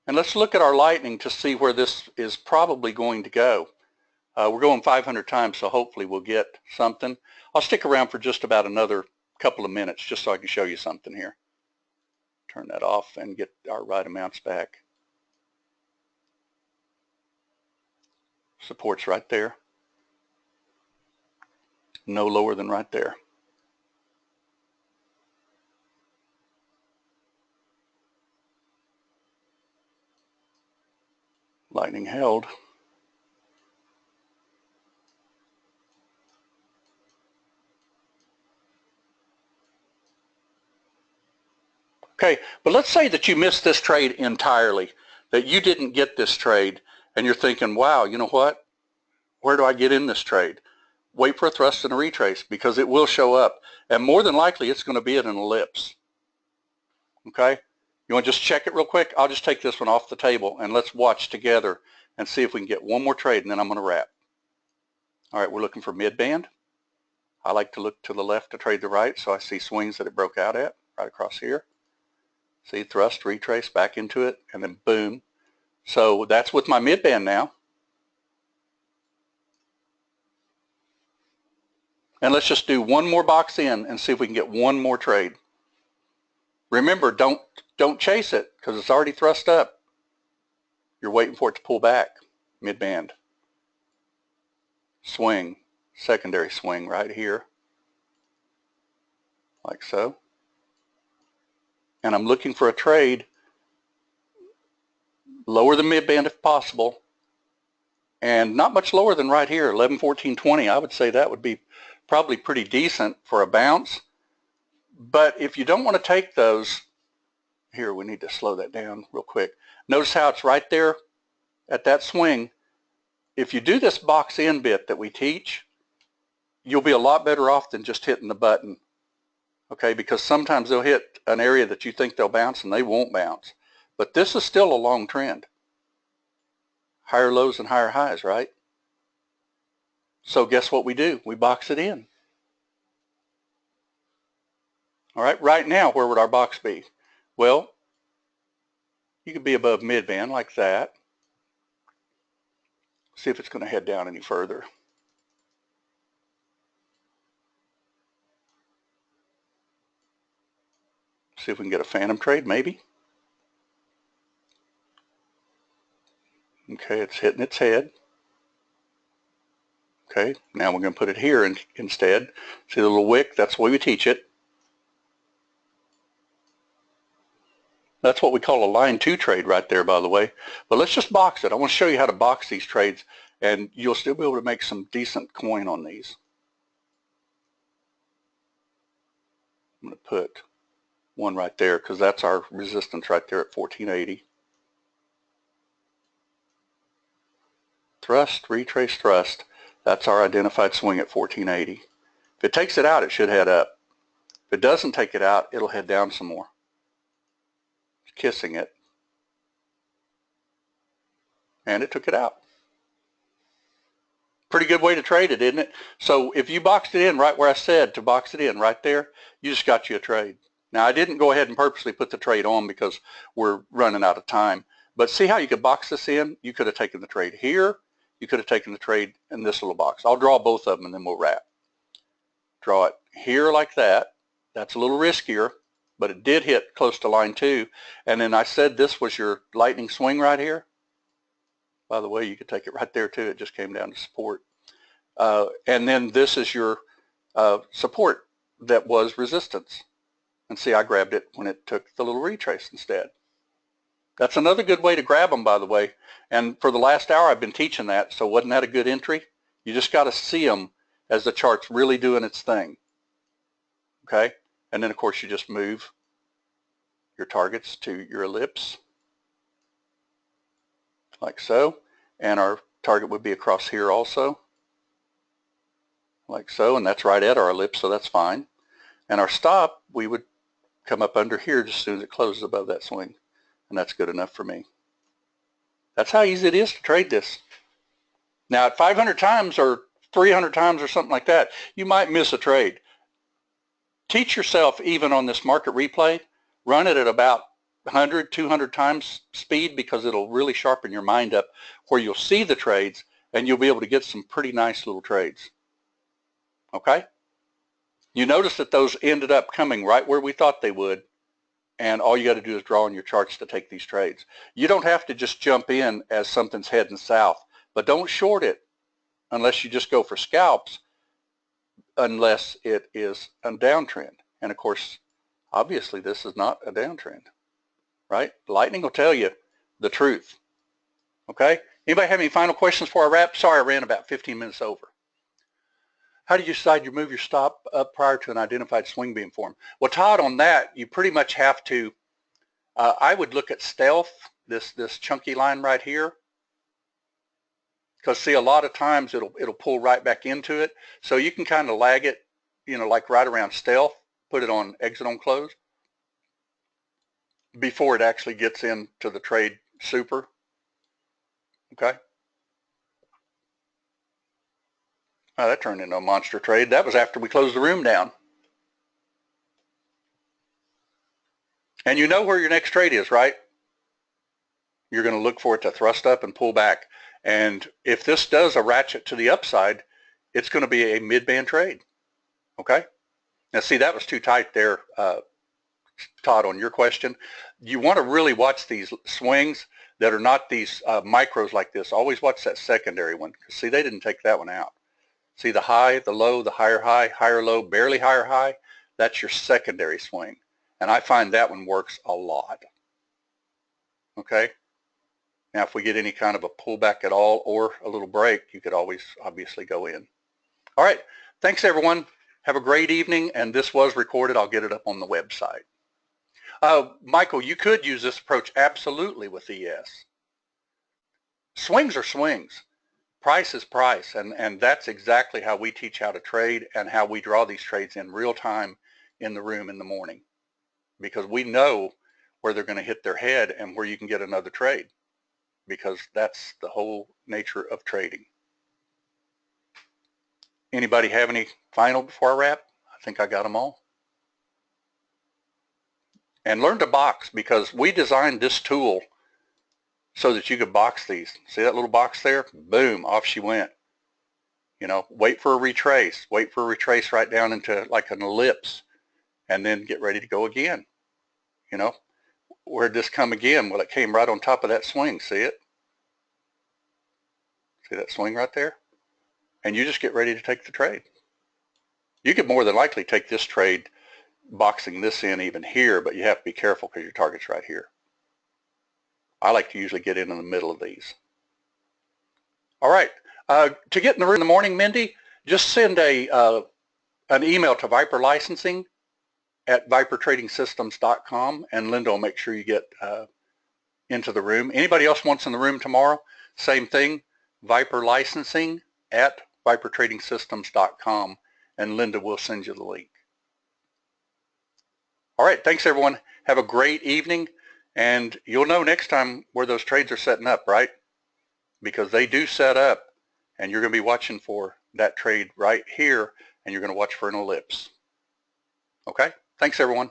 And let's look at our lightning to see where this is probably going to go. We're going 500 times, so hopefully we'll get something. I'll stick around for just about another couple of minutes just so I can show you something here. Turn that off and get our right amounts back. Support's right there. No lower than right there. Lightning held. Okay, but let's say that you missed this trade entirely, that you didn't get this trade, and you're thinking, wow, you know what? Where do I get in this trade? Wait for a thrust and a retrace because it will show up. And more than likely, it's going to be at an ellipse. Okay? You want to just check it real quick? I'll just take this one off the table and let's watch together and see if we can get one more trade, and then I'm going to wrap. All right, we're looking for mid-band. I like to look to the left to trade the right, so I see swings that it broke out at, right across here. See, thrust, retrace, back into it, and then boom. So that's with my mid-band now. And let's just do one more box in and see if we can get one more trade. Remember, don't chase it because it's already thrust up. You're waiting for it to pull back, mid-band. Swing, secondary swing right here, like so. And I'm looking for a trade lower than mid-band if possible, and not much lower than right here, 11, 14, 20. I would say that would be probably pretty decent for a bounce. But if you don't want to take those, here we need to slow that down real quick. Notice how it's right there at that swing. If you do this box in bit that we teach, you'll be a lot better off than just hitting the button. Okay, because sometimes they'll hit an area that you think they'll bounce and they won't bounce. But this is still a long trend. Higher lows and higher highs, right? So guess what we do? We box it in. All right, right now, where would our box be? Well, you could be above mid-band like that. See if it's going to head down any further. See if we can get a phantom trade, maybe. Okay, it's hitting its head. Okay, now we're going to put it here instead. See the little wick? That's the way we teach it. That's what we call a line 2 trade right there, by the way. But let's just box it. I want to show you how to box these trades, and you'll still be able to make some decent coin on these. I'm going to put one right there because that's our resistance right there at 1480. Thrust, retrace, thrust. That's our identified swing at 1480. If it takes it out, it should head up. If it doesn't take it out, it'll head down some more. It's kissing it. And it took it out. Pretty good way to trade it, isn't it? So if you boxed it in right where I said to box it in right there, you just got you a trade. Now I didn't go ahead and purposely put the trade on because we're running out of time. But see how you could box this in? You could have taken the trade here. You could have taken the trade in this little box. I'll draw both of them and then we'll wrap. Draw it here like that. That's a little riskier, but it did hit close to line 2. And then I said this was your lightning swing right here. By the way, you could take it right there too. It just came down to support. And then this is your support that was resistance. And see, I grabbed it when it took the little retrace instead. That's another good way to grab them, by the way. And for the last hour, I've been teaching that. So wasn't that a good entry? You just got to see them as the chart's really doing its thing. Okay? And then, of course, you just move your targets to your ellipse, like so. And our target would be across here also, like so. And that's right at our ellipse, so that's fine. And our stop, we would come up under here just as soon as it closes above that swing. And that's good enough for me. That's how easy it is to trade this. Now at 500 times or 300 times or something like that, you might miss a trade. Teach yourself even on this market replay, run it at about 100, 200 times speed because it'll really sharpen your mind up where you'll see the trades and you'll be able to get some pretty nice little trades. Okay? You notice that those ended up coming right where we thought they would. And all you got to do is draw on your charts to take these trades. You don't have to just jump in as something's heading south, but don't short it unless you just go for scalps, unless it is a downtrend. And of course, obviously this is not a downtrend, right? Lightning will tell you the truth. Okay? Anybody have any final questions before I wrap? Sorry, I ran about 15 minutes over. How do you decide you move your stop up prior to an identified swing being formed? Well, Todd, on that, you pretty much have to, I would look at stealth, this chunky line right here. Because see, a lot of times it'll pull right back into it. So you can kind of lag it, you know, like right around stealth, put it on exit on close. before it actually gets into the trade super. Okay. Oh, that turned into a monster trade. That was after we closed the room down. And you know where your next trade is, right? You're going to look for it to thrust up and pull back. And if this does a ratchet to the upside, it's going to be a mid-band trade. Okay? Now, see, that was too tight there, Todd, on your question. You want to really watch these swings that are not these micros like this. Always watch that secondary one. See, they didn't take that one out. See the high, the low, the higher low, barely higher high? That's your secondary swing. And I find that one works a lot. Okay? Now, if we get any kind of a pullback at all or a little break, you could always obviously go in. All right. Thanks, everyone. Have a great evening. And this was recorded. I'll get it up on the website. Michael, you could use this approach absolutely with ES. Swings are swings. Price is price. And that's exactly how we teach how to trade and how we draw these trades in real time in the room in the morning. Because we know where they're going to hit their head and where you can get another trade. Because that's the whole nature of trading. Anybody have any final before I wrap? I think I got them all. And learn to box, because we designed this tool so that you could box these. See that little box there? Boom, off she went. You know, wait for a retrace. Wait for a retrace right down into like an ellipse, and then get ready to go again. You know, where'd this come again? Well, it came right on top of that swing. See it? See that swing right there? And you just get ready to take the trade. You could more than likely take this trade boxing this in even here, but you have to be careful because your target's right here. I like to usually get in the middle of these. All right. To get in the room in the morning, Mindy, just send an email to Viper Licensing at vipertradingsystems.com, and Linda will make sure you get into the room. Anybody else wants in the room tomorrow, same thing, Viper Licensing at vipertradingsystems.com, and Linda will send you the link. All right, thanks everyone. Have a great evening, and you'll know next time where those trades are setting up, right? Because they do set up, and you're going to be watching for that trade right here, and you're going to watch for an ellipse. Okay, thanks everyone.